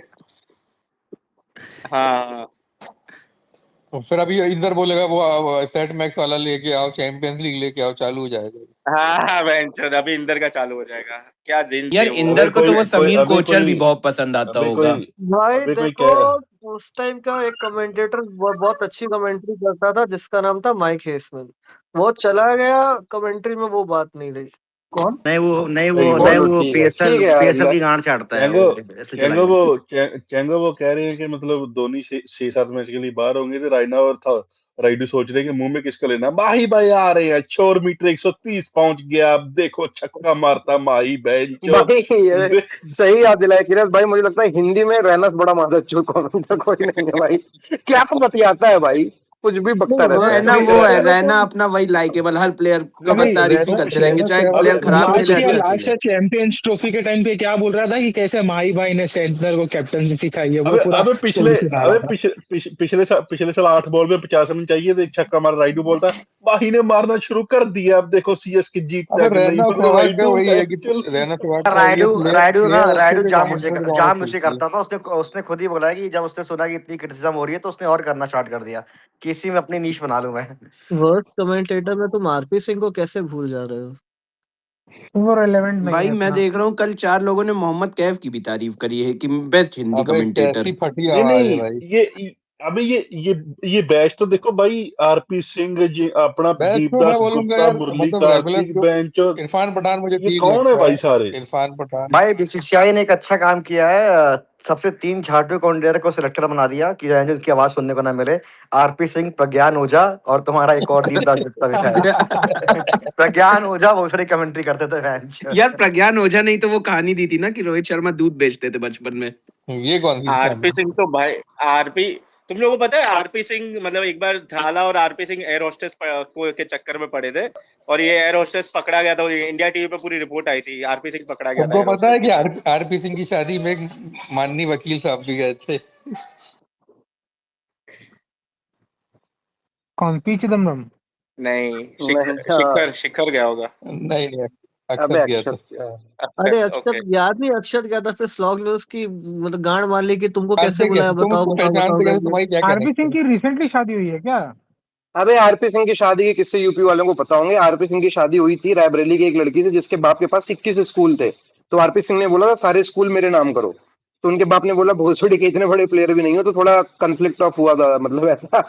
हाँ और फिर अभी इंदर बोलेगा वो सेट मैक्स वाला लेके आओ, चैंपियंस लीग लेके आओ, चालू हो जाएगा। हाँ बेंचर अभी इंदर का चालू हो जाएगा। क्या दिन यार थे वो। इंदर को तो वो समीर कोचर भी बहुत पसंद आता होगा। भाई अभी कोई देखो, उस टाइम का एक कमेंटेटर बहुत अच्छी कमेंट्री करता था जिसका नाम था माइक हेसमैन। वो चला गया, कमेंट्री में वो बात नहीं रही। कौन? चलो चलो वो ठीक है, पीएसएल ठीक है यार। पीएसएल की गांड चाटता है चैंगो वो, इसलिए चला गया। चैंगो वो कह रहे हैं कि मतलब धोनी 6-7 मैच के लिए बाहर होंगे, तो रायना और था राइडू सोच रहे हैं कि मुंह में किसका लेना। माही भाई आ रहे हैं, 4 मीटर 130 पहुंच गया, अब देखो छक्का मारता माही बहन चोद। भाई ये सही याद दिलाया किरस भाई, मुझे लगता है हिंदी में रहना बड़ा माधव चोद कमेंटर कोई नहीं है भाई। क्या बतियाता है भाई, कुछ भी बकता नहीं रहता है। रैना भाई वो है, मेरे को रैना अपना वही लाइकेबल, हर प्लेयर का अरे तारीफ ही रैना करते रहेंगे, रैना चाहे सहवाग प्लेयर खराब खेले अच्छा लास्ट खेले। चैंपियंस ट्रॉफी के टाइम पे क्या बोल रहा था कि कैसे माही भाई ने सेंटर को कैप्टनसी सिखाई है, वो अबे पूरा अबे स्टोरी सुना रहा था। पिछले साल 8 बॉल में 50 रन चाहिए थे, एक छक्का मारा। राइडू बोलता माही ने मारना शुरू कर दिया, अब देखो सीएस की जीतता अबे है कि नहीं। रैना मतलब सहवाग का राइडू वही है कि चल। रैना सहवाग का ये राइडू प्लेयर राइडू ना प्लेयर अच्छे राइडू थे, कमेंटेटर गाँव जाम मुझे चलती है। करता था। उसने खुद ही बोला है कि जब उसने सुना कि इतनी क्रिटिसिज्म हो रही है, तो उसने और करना स्टार्ट कर दिया कि इसी में अपनी नीश बना लूं मैं। वर्स्ट कमेंटेटर में तुम आरपी सिंह को कैसे भूल जा रहे हो? वो रेलेवेंट नहीं भाई है मैं इतना। देख रहा हूँ कल 4 लोगों ने मोहम्मद कैफ की भी तारीफ करी है कि बेस्ट हिंदी अबे कैसी कमेंटेटर। फटी नहीं आवाज है नहीं, भाई। अबे ये बैच तो देखो भाई, आरपी सिंह जी, अपना बैच तो मैं दीपदास बोलूंगा गुप्ता, यार, मुरली मतलब रेगुलर कार्तिक जो बेंच, इरफान पठान मुझे ये ठीक कौन है लगता भाई है। सारे? इरफान पठान। भाई बीसीसीआई ने एक अच्छा काम किया है, सबसे 3 झाटू कमेंटेटर को सिलेक्टर बना दिया कि जिनकी आवाज सुनने को ना मिले। आरपी सिंह, प्रज्ञान ओझा और तुम्हारा एक और दीपदास गुप्ता भी शायद। प्रज्ञान ओझा बहुत सारी कमेंट्री करते थे बेंच। यार प्रज्ञान ओझा नहीं तो वो कहानी दी थी ना कि रोहित शर्मा दूध बेचते थे बचपन में। ये कौन सी कहानी? आरपी सिंह तो भाई, आरपी तुम लोगों को पता है आरपी सिंह मतलब एक बार थाला और आरपी सिंह एयर होस्टेस को के चक्कर में पड़े थे, और ये एयर होस्टेस पकड़ा गया था। इंडिया टीवी पे पूरी रिपोर्ट आई थी, आरपी सिंह पकड़ा गया था तुमको एयर पता है होस्टेस कि के साथ। आरपी सिंह की शादी में एक माननीय वकील साहब भी गए थे। कौन पी चिदम्बरम? नहीं, नहीं शिखर शिखर गया होगा। नहीं अक्षत अबे गया था। अक्षत अरे अक्षत, अक्षत ओके। याद नहीं, अक्षत गया था, फिर स्लॉग ने उसकी मतलब गांड मार ली कि तुमको कैसे जानते बुलाया, कैसे तुम बताओ उसको बताओ बताओ पहचानते कैसे, करके। तुम्हारी क्या आरपी सिंह कनेक्शन? की रिसेंटली शादी हुई है क्या? अबे आरपी सिंह की शादी के किस्से यूपी वालों को पता होंगे। आरपी सिंह की शादी हुई थी रायबरेली की एक लड़की से जिसके बाप के पास 21 स्कूल थे। तो आरपी सिंह ने बोला था सारे स्कूल मेरे नाम करो। तो उनके बाप ने बोला भोसड़ी के इतने बड़े प्लेयर भी नहीं हो, तो थोड़ा कंफ्लिक्ट ऑफ हुआ था, मतलब ऐसा।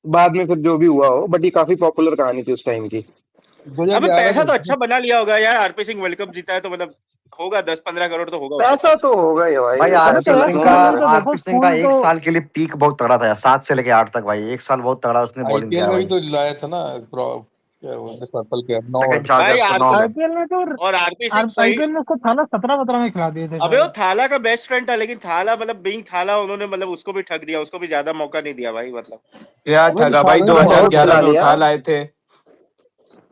बाद में फिर जो भी हुआ हो, बट ये काफी पॉपुलर कहानी थी उस टाइम की। 'अबे 2011 पैसा में तो अच्छा बना लिया होगा यार, आरपी सिंह वर्ल्ड कप जीता है तो मतलब होगा 10-15 करोड़ तो होगा उसके पैसा पास। तो होगा ही भाई, भाई वो तो अबे तो ऐसा यार क्यों नहीं स्कूल होगा। तो देखो, आरपी सिंह का स्कूल एक तो साल के लिए पीक बहुत तगड़ा था यार, 7 से लेके 8 तक भाई, एक साल बहुत तगड़ा उसने बॉलिंग आईपीएल किया में भी भाई। तो लाया था ना, क्या बोलते purple cap 9 second over. Chargers भाई को आर 9 में। आईपीएल में तो और आरपी सिंह सही। आईपीएल में उसको थाला 17-17 में खिला दिए थे अबे वो शायद। थाला का बेस्ट फ्रेंड था, लेकिन थाला मतलब बीइंग थाला उन्होंने मतलब उसको भी ठग दिया, उसको भी ज्यादा मौका नहीं दिया भाई मतलब। क्या अबे तो ठगा भाई, थाला तो ने बहुत बहुत 2011 खिला में लिया। उठा लाए थे।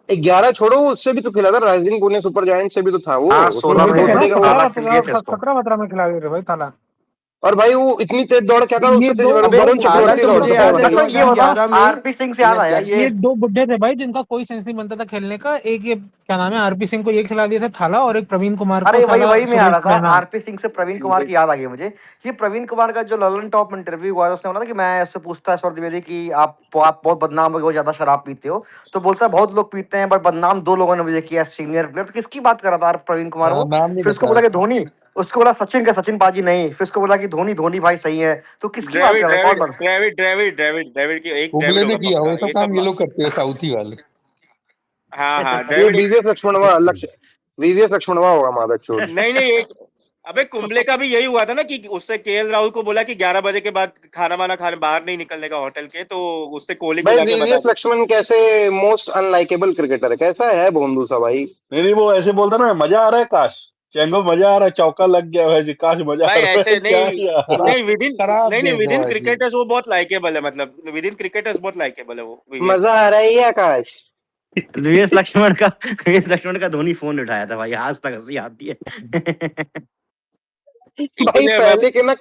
11 छोड़ो, उससे भी तो खिला था, राइजिंग पुणे सुपर जायंट से भी तो था वो। हाँ उसमें 16 भी में भोसड़ी का वो। 17-17 खिल गए थे उसको। 17-17 में खिला दिए थे भाई थाला। और भाई वो इतनी तेज दौड़ क्या था, ये उससे तेज दो अबे वरुण थाला चक्रवर्ती तो मुझे दौड़ता है याद है भाई। अच्छा ये बताओ, 2011 में आरपी सिंह से याद आया ये दो बुड्ढे थे भाई जिनका कोई सेंस नहीं बनता था खेलने का। एक ये क्या नाम है, आरपी सिंह को ये खिला दिया था थाला, और एक प्रवीण कुमार को अरे वही साला वही मैं आ सुरेश रहा था, रैना। आरपी सिंह से प्रवीण कुमार की याद आ गई मुझे। ये प्रवीण कुमार का जो ललन टॉप में इंटरव्यू हुआ था, उसने बोला था कि मैं उससे पूछता है स्वर द्विवेदी कि आप बहुत बदनाम हो गए, बहुत ज्यादा शराब पीते हो। तो बोलता है बहुत लोग पीते हैं, बट बदनाम 2 लोगों ने मुझे किया, सीनियर प्लेयर। तो किसकी बात कर रहा था प्रवीण कुमार हाँ, वो? नाम नहीं फिर उसको बताया बोला कि था। धोनी, उसको बोला सचिन का, सचिन पाजी नहीं, फिर उसको बोला कि धोनी, धोनी भाई सही है। तो किसकी बात ड्रेविड कर रहा है, कौन ड्रेविड बात? ड्रेविड ड्रेविड ड्रेविड ड्रेविड की एक ड्रेविड कुंबले ने होगा किया, पक्का, वो सब ये काम सब। ये लोग करते हैं साउथी वाले। हाँ हाँ ये ड्रेविड एक। वीवीएस लक्ष्मणवा लक्ष्य वीवीएस लक्ष्मणवा होगा मादक चोद। नहीं नहीं एक। अबे कुंबले का भी यही हुआ था ना कि उससे केएल राहुल को बोला कि 11 बजे के बाद खाना वाना खाने बाहर नहीं निकलने का होटल के, तो उससे कोहली को भाई जाके बता वीवीएस दिया। लक्ष्मण कैसे मोस्ट अनलाइकेबल क्रिकेटर है, कैसा है भोंदू सा भाई। नहीं वो ऐसे बोलता ना, मजा आ रहा है काश, चेंगो मजा आ रहा है, चौका लग गया है जी, काश मजा आ भाई रहा है ऐसे क्या नहीं। यार। नहीं विद इन। शराब नहीं नहीं दे विद दो इन भाई। क्रिकेटर्स वो बहुत लाइकेबल है, मतलब विद इन क्रिकेटर्स बहुत लाइकेबल है वो वीवीएस मजा आ रहा है आकाश। वीएस लक्ष्मण का धोनी फोन उठाया था भाई, आज तक हंसी आती है। भाई इसीलिए मैं।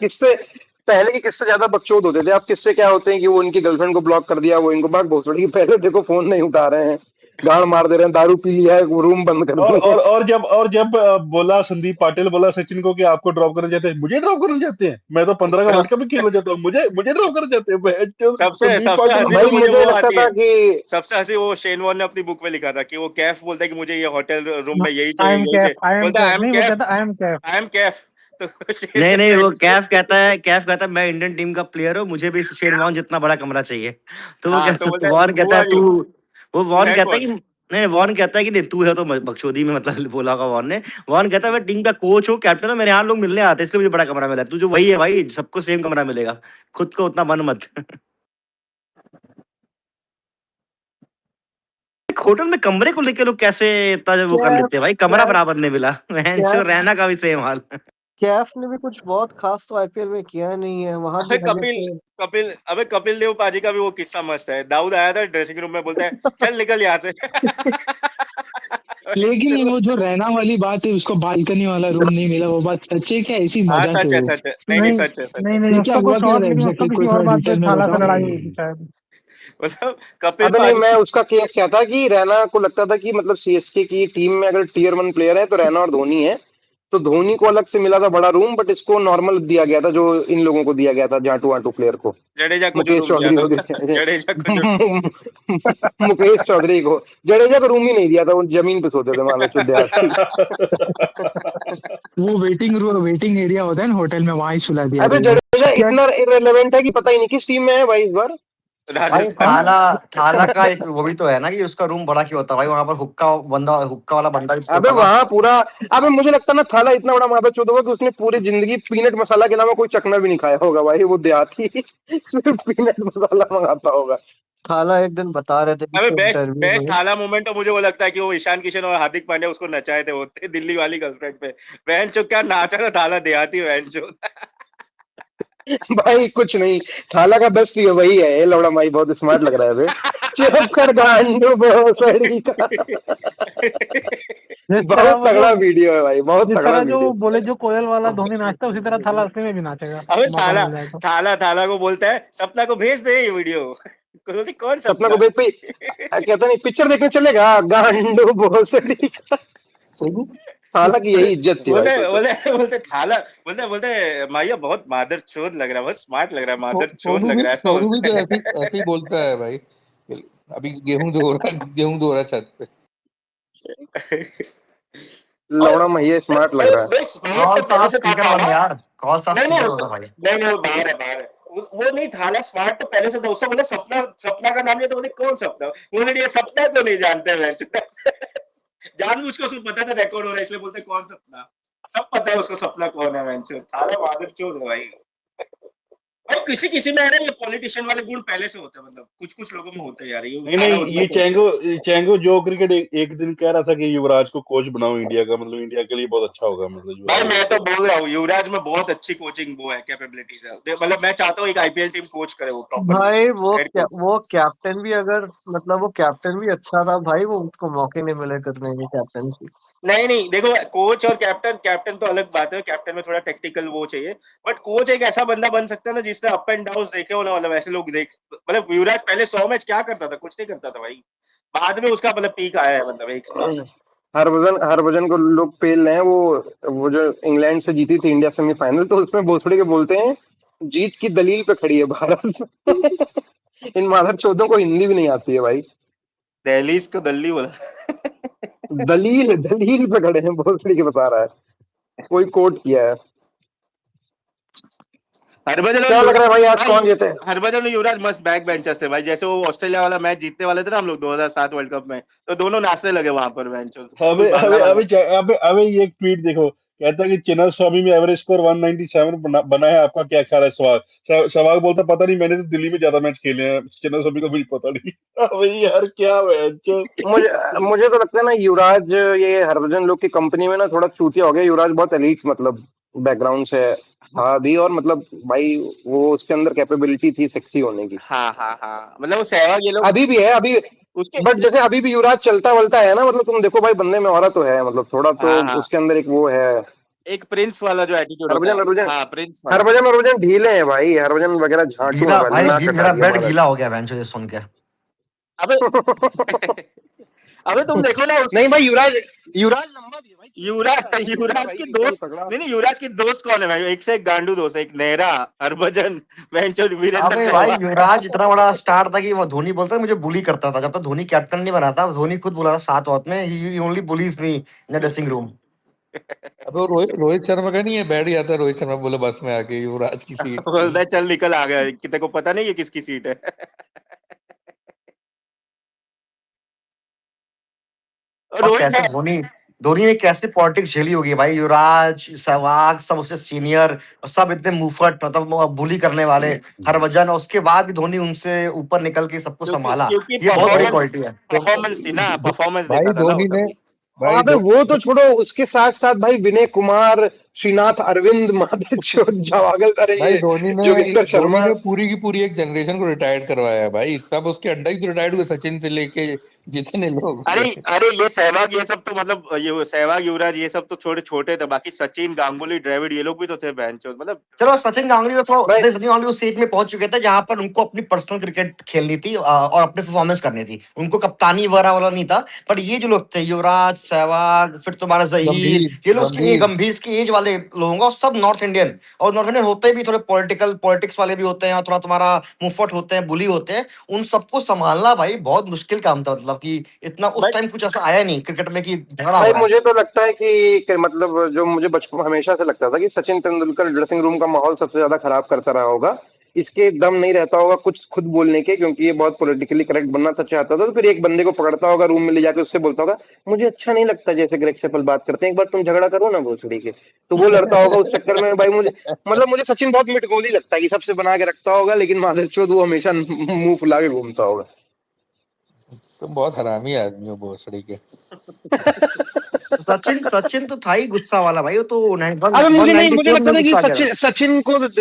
पहले के किस्से ज्यादा बकचोद होते थे। अब किस्से क्या होते हैं कि वो उनकी गर्लफ्रेंड को ब्लॉक कर दिया, वो इनको भाग भोसड़ी की, पहले देखो फोन नहीं उठा रहे हैं, गाड़ मार दे रहे हैं, दारू पी लिया है, रूम बंद कर और दिए। और और जब बोला संदीप पाटिल बोला सचिन को कि आपको ड्रॉप करना चाहते हैं, मुझे ड्रॉप करना चाहते हैं, मैं तो 15 का सब, वर्ल्ड कप भी खेलना चाहता हूँ, मुझे मुझे ड्रॉप करना चाहते हैं सबसे संदीप सबसे पाटिल हंसी को। तो भाई मुझे मुझे वो लगता आती था है। कि सबसे हंसी वो शेन वॉर्न ने अपनी बुक में लिखा था कि वो कैफ बोलता है कि मुझे ये होटल रूम में यही आई चाहिए एम यही कैफ, चाहिए, आई एम बोलता है कैफ, नहीं वो कहता I am Kaif. I am Kaif. तो शेन नहीं नहीं, कहता वो है। कैफ कहता है मैं इंडियन टीम का प्लेयर हूँ, मुझे भी शेन वॉर्न जितना बड़ा कमरा चाहिए। तो वो हाँ तो कहता, बोलता तो है वॉर्न हु कहता है आर तू, यू। वो वॉर्न मैं कहता है कौन। कि नहीं, वॉर्न कहता है कि नहीं तू है तो बकचोदी में मतलब बोला होगा वॉर्न ने। वॉर्न कहता है मैं टीम का कोच हूँ, कैप्टन हूँ, मेरे यहाँ लोग मिलने आते हैं इसलिए मुझे बड़ा कमरा मिला है। तू जो वही है भाई, सबको सेम कमरा मिलेगा, खुद को उतना मन मत। एक होटल में कमरे को लेके लोग कैसे इतना वो कर कैफ लेते हैं भाई, कमरा कैफ बराबर नहीं मिला। कैफ रहना का भी सेम हाल। कैफ ने भी कुछ बहुत खास तो आईपीएल में किया नहीं है, वहां भी अबे हालांकि कपिल देव पाजी का भी वो किस्सा मस्त है। दाऊद आया था ड्रेसिंग रूम में, बोलता है चल निकल यहाँ से। लेकिन चलो। वो जो रहना वाली बात है, उसको बालकनी वाला रूम नहीं मिला, वो बात सच है क्या, ऐसी हाँ मजाक है सच है वो? सच है, नहीं नहीं नहीं सच है सच नहीं है। नहीं, ये क्या उसका हुआ कुछ क्या और, था लेकिन उसका एग्जैक्टली, किसी कोई और थोड़ा बात पे डिटेल में थाला से बताओ। लड़ाई हुई थी शायद। मतलब कपिल अबे नहीं, पाजी। मैं उसका केस क्या था कि रैना को लगता था कि मतलब सीएसके की टीम में अगर टियर 1 प्लेयर है तो रैना और धोनी है। तो धोनी को अलग से मिला था बड़ा रूम, बट इसको नॉर्मल दिया गया था जो इन लोगों को दिया गया था, जाटू वाटू प्लेयर को। जडेजा को जो मुकेश रूम दिया चौधरी था। वगैरह। जडेजा को जो। मुकेश चौधरी को, जडेजा को रूम ही नहीं दिया था, वो जमीन पे सोते थे मान लो चुद्यासी। वो वेटिंग एरिया होता है ना होटल में, वहां ही सुला दिया अबे रूम में। जडेजा क्या? इतना इरेलेवेंट है कि पता ही नहीं किस टीम में है भाई इस बार। भाई राजस्थान हाँ? में। थाला का एक वो भी तो है ना कि उसका रूम बड़ा क्यों होता है भाई, वहां पर हुक्का वाला बंदा भी अबे सोता था। वहां पूरा। अबे मुझे लगता ना थाला इतना बड़ा मादा चौध होगा कि उसने पूरी जिंदगी पीनट मसाला के अलावा कोई चखना भी नहीं खाया होगा भाई, वो देहाती सिर्फ पीनट मसाला मंगाता होगा। थाला एक दिन बता रहे थे अबे किसी बेस्ट इंटरव्यू बेस्ट में। हाला मोमेंट तो मुझे वो लगता है कि वो ईशान किशन और हार्दिक पांड्या उसको नचाए थे, वो थे दिल्ली वाली गर्लफ्रेंड पे। बहन चो क्या नाचा था थाला, देहाती बहन चो। भाई कुछ नहीं, थाला का बेस्ट ये वही है, ये लौड़ा भाई बहुत स्मार्ट लग रहा है बे। चुप कर गांडू भोसड़ी का। जिस तरह बहुत वो जो तगड़ा वीडियो है भाई, बहुत जिस तगड़ा तरह जो वीडियो। बोले जो कोयल वाला धोनी नाचता है, उसी तरह थाला उसमें भी नाचेगा, अबे मौका थाला मिल जाए तो। थाला थाला को बोलता है सपना को भेज दे ये वीडियो। बोलते कौन सपना सपना? को बेच पे कहता नहीं पिक्चर देखने चलेगा गांडू भोसड़ी का। सोनू हालांकि यही इज्जत थी भाई, बोलते सोचो। बोलते बोलते थाला बोलते माया बहुत मादर चोद लग रहा है, बहुत स्मार्ट लग रहा है, मादर चोद लग रहा है, ऐसा सोनू भी तो बोलते ऐसे ही बोलता है भाई। अभी गेहूं धो रहा छत पे। हैं। लौड़ा मैया स्मार्ट लग रहा है। भाई स्मार्ट कौन तो सा पहले से था स्पीकर बन थाला। यार, कौन सा नहीं नहीं स्पीकर उसको होता भाई। नहीं वो बाहर है, बाहर है। वो नहीं थाला स्मार्ट तो पहले से था, उससे बोले सपना, सपना का नाम लिया तो बोले कौन सपना, बोले ये सपना को नहीं जानते मैं। जानबूझ के उसको पता था रिकॉर्ड हो रहा है इसलिए बोलते कौन सपना, सब पता है उसको सपना कौन है। मैं थाला मादर चोद है भाई। भाई किसी किसी में है ना ये पॉलिटिशियन वाले गुण पहले से होते हैं, मतलब कुछ कुछ लोगों में होते हैं यार, ये नहीं थाला नहीं, उनमें ये से होता है। चैंगो जो क्रिकेट एक दिन कह रहा था कि युवराज को कोच बनाओ इंडिया का, मतलब इंडिया के लिए बहुत अच्छा होगा, मतलब भाई युवराज मैं अगर तो कोच। बोल रहा हूँ युवराज में बहुत अच्छी कोचिंग वो है, कैपेबिलिटीज है, मतलब मैं चाहता हूँ एक आईपीएल टीम कोच करे वो प्रॉपरली, भाई हेड कोच। वो कैप्टन भी अगर मतलब वो कैप्टन भी अच्छा था भाई, वो उसको मौके नहीं मिले करने के कैप्टनसी। नहीं नहीं देखो कोच और कैप्टन, कैप्टन तो अलग बात है, कैप्टन में थोड़ा टेक्निकल वो चाहिए, बट कोच एक ऐसा बंदा बन सकता है ना जिसने अप एंड डाउन देखे हो ना, मतलब ऐसे लोग देख, मतलब युवराज पहले 100 मैच क्या करता था, कुछ नहीं करता था भाई, बाद में उसका मतलब पीक आया है, मतलब एक हिसाब से। हरभजन को लोग पेल रहे हैं। वो जो इंग्लैंड से जीती थी इंडिया सेमीफाइनल, तो उसमें भोसड़ी के बोलते हैं जीत की दलील पे खड़ी है भारत। इन मादर चौधों को हिंदी भी नहीं आती है भाई। दहलीज को दल्ली बोला। दलील दलील पे खड़े हैं, भोसड़ी के बता रहा है, कोई कोट किया है। हरभजन और क्या लग रहा है युवराज भाई आज भाई, कौन जीते? हरभजन और युवराज मस्त बैक बेंचर्स थे भाई, जैसे वो ऑस्ट्रेलिया वाला मैच जीतने वाले थे ना हम लोग 2007 वर्ल्ड कप में, तो दोनों नाचने लगे वहां पर बेंचर्स, बिल्कुल अबे बांग्ला अबे वाला। अबे अबे अबे ये एक ट्वीट देखो, कहता है कि चिन्ना स्वामी में एवरेज स्कोर 197 बना है, आपका क्या ख्याल है? सहवाग सहवाग बोलता पता नहीं, मैंने तो दिल्ली में ज्यादा मैच खेले हैं, चिन्ना स्वामी को भी पता नहीं। अबे यार क्या मैच। मुझे मुझे तो लगता है ना युवराज ये हरभजन लोग की कंपनी में ना थोड़ा चूतिया हो गया। युवराज बहुत एलीट मतलब बैकग्राउंड से था भी, और मतलब भाई वो उसके अंदर कैपेबिलिटी थी सेक्सी होने की, हाँ हाँ हाँ, मतलब वो सहवाग ये लोग अभी भी है अभी। उसके। बट जैसे अभी भी युवराज चलता वलता है ना, मतलब तुम देखो भाई बंदे में औरत तो है, मतलब थोड़ा तो हाँ हाँ, उसके अंदर एक वो है। एक प्रिंस वाला जो एटीट्यूड होता हरभजन है, हरभजन हाँ प्रिंस वाला। हरभजन हरभजन ढीले हैं भाई, हरभजन वगैरह झांटू गीला है भाई, भाई, नाक कटा मेरा दिया बेड हमारा। गीला हो गया बेंचो ये सुन के। अबे अबे तुम देखो ना नहीं भाई, युवराज युवराज लंबा भी है भाई, 6 फीट का युवराज हाइट है युवराज भाई, की एकदम दोस्त, तगड़ा। नहीं नहीं युवराज की दोस्त कौन है भाई, एक से एक गांडू दोस्त है, एक नेहरा, हरभजन, वेंचर, वीरेंद्र अबे भाई सहवाग। युवराज इतना बड़ा स्टार था कि वो धोनी बोलता है मुझे बुली करता था, जब तक धोनी कैप्टन नहीं बना था। धोनी खुद बोला था 7 में, he only bullies me in the dressing room. अब वो रोहित शर्मा का नहीं है, बैठ गया था रोहित शर्मा, बोले बस में आके युवराज की सीट थी। बोलता है चल निकल आ गया, कि तेरे को पता नहीं है किसकी सीट है। और और रोहित कैसे धोनी धोनी ने कैसे पॉलिटिक्स झेली होगी भाई। युवराज, सहवाग सब उससे सीनियर, और सब इतने मुफट मतलब बुली करने वाले। हरभजन, और उसके बाद भी धोनी उनसे ऊपर निकल के सबको क्योंकि संभाला। क्योंकि ये बहुत बड़ी परफॉर्मेंस, क्वालिटी है। परफॉर्मेंस थी ना, परफॉर्मेंस भाई देखा था ना वो धोनी ने तभी। भाई अबे वो तो छोड़ो, उसके साथ साथ भाई विनय कुमार, श्रीनाथ अरविंद, माधव जवागल, अरे भाई ये जोगिंदर धोनी शर्मा। ने पूरी की पूरी एक जनरेशन को रिटायर्ड करवाया है भाई, सब उसके अंडर ही तो रिटायर्ड हुए, सचिन से लेके जितने लोग अरे थे। अरे ये सहवाग ये सब तो मतलब ये सहवाग युवराज ये सब तो छोटे छोटे थे, बाकी सचिन गांगुली द्रविड़ ये लोग भी तो थे बैंचों, मतलब। चलो सचिन गांगुली तो थोड़ा भाई सचिन गांगुली उस स्टेज में पहुंच चुके थे जहां पर उनको अपनी पर्सनल क्रिकेट खेलनी थी, और अपने परफॉर्मेंस करनी थी। उनको कप्तानी वगैरह वाला नहीं था। पर ये जो लोग थे, युवराज, सहवाग, फिर तुम्हारा जहीर, गंभीर ये लोग उसके गंभीर गंभीर की एज वाले लोग हैं, और सब नॉर्थ इंडियन। और नॉर्थ इंडियन होते भी थोड़े पॉलिटिक्स वाले भी होते हैं, और थोड़ा तुम्हारा मुफ्फट होते हैं, बुली होते हैं। उन सबको संभालना भाई बहुत मुश्किल काम था, मतलब कि इतना उस भाई टाइम कुछ ऐसा आया नहीं क्रिकेट में कि झगड़ा हो भाई रहा है। मुझे तो लगता है कि मतलब जो मुझे बचपन हमेशा से लगता था कि सचिन तेंदुलकर ड्रेसिंग रूम का माहौल सबसे ज्यादा खराब करता रहा होगा। इसके दम नहीं रहता होगा कुछ खुद बोलने के, क्योंकि ये बहुत पॉलिटिकली करेक्ट बनना चाहता था, तो फिर एक बंदे को पकड़ता होगा रूम में ले जाकर, उससे बोलता होगा मुझे अच्छा नहीं लगता जैसे ग्रेग चैपल बात करते हैं, एक बार तुम झगड़ा करो ना भोसड़ी के, तो वो लड़ता होगा उस चक्कर में। भाई मुझे सचिन बहुत मिटगोली लगता है कि सबसे बना के रखता होगा, लेकिन मादरचोद वो हमेशा मुंह फुला के घूमता होगा। तुम बहुत हरामी आदमी हो भोसड़ी के। तो सचिन सचिन तो था ही गुस्सा वाला भाई। वो तो अबे वन मुझे नहीं, नाइनटी मुझे सेवन लगता में था कि गुस्सा आ गया था।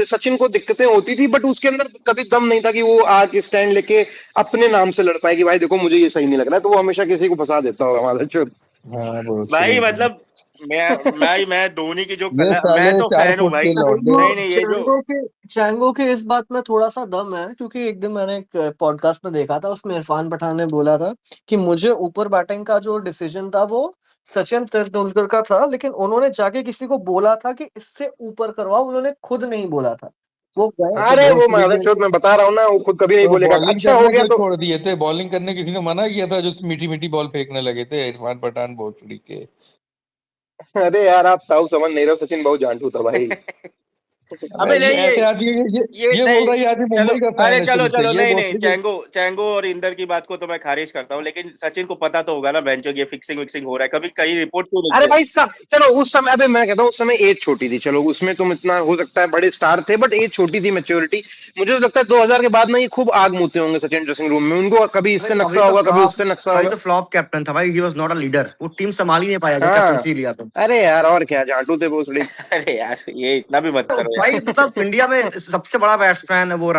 सचिन को दिक्कतें होती थी, बट उसके अंदर कभी दम नहीं था कि वो आके स्टैंड लेके अपने नाम से लड़ पाए कि भाई देखो मुझे ये सही नहीं लग रहा है, तो वो हमेशा किसी को फंसा देता होगा मादरचोद। हाँ भाई भोसड़ी के। मतलब मैं धोनी की जो ये कला, साले मैं तो 4 फैन हूँ फुट भाई। के लौंडे। नहीं नहीं, ये जो चैंगो के इस बात में थोड़ा सा दम है, क्योंकि एक दिन मैंने एक पॉडकास्ट में देखा था, उसमें इरफान पठान ने बोला था कि मुझे ऊपर बैटिंग का जो डिसीजन था वो सचिन तेंदुलकर का था, लेकिन उन्होंने जाके किसी को बोला था कि इससे ऊपर करवाओ, उन्होंने खुद नहीं बोला था। वो गए तो अरे वो भोसड़ी के मादरचोद, मैं बता रहा हूँ ना, वो खुद कभी नहीं तो बोलेगा बॉलिंग अच्छा हो करना गया क्यों तो। छोड़ दिए थे? बॉलिंग करने किसी ने मना किया था? जो मीठी मीठी बॉल फेंकने लगे थे इरफान पठान भोसड़ी के। अरे यार आप ताऊ समझ नहीं रहे हो, सचिन बहुत जानटू था भाई। अबे अबे नहीं, ऐसे आदमी ये ये बोल नहीं। रहा है ये आदमी चलो, मुंबई का अरे फैन है चलो शुरू से, चलो, ये नहीं नहीं, भोसड़ी के। चैंगो और इंदर की बात को तो मैं खारिज करता हूँ, लेकिन सचिन को पता तो होगा ना बेंचो ये फिक्सिंग विक्सिंग हो रहा है, कभी कहीं रिपोर्ट क्यों नहीं अरे किया? भाई चलो उस समय, अबे मैं कहता हूँ उस समय एज छोटी थी, चलो उसमें तुम इतना हो सकता है बड़े स्टार थे, बट एज छोटी थी, मैच्योरिटी। मुझे तो लगता है 2000 के बाद ना ये खूब आग मुते होंगे सचिन ड्रेसिंग रूम में, उनको कभी अबे इससे नक्शा होगा, कभी उससे नक्शा तभी होगा। तो फ्लॉप कैप्टन था भाई, he was not a leader, वो टीम संभाल ही नहीं पाया जो हाँ। कैप्टनसी लिया तो। अरे यार और क्या जानटू थे वो थोड़ी। अरे यार, ये इतना भी मत तो करो भाई यार। मतलब इंडिया में सबसे बड़ा बैट्समैन वो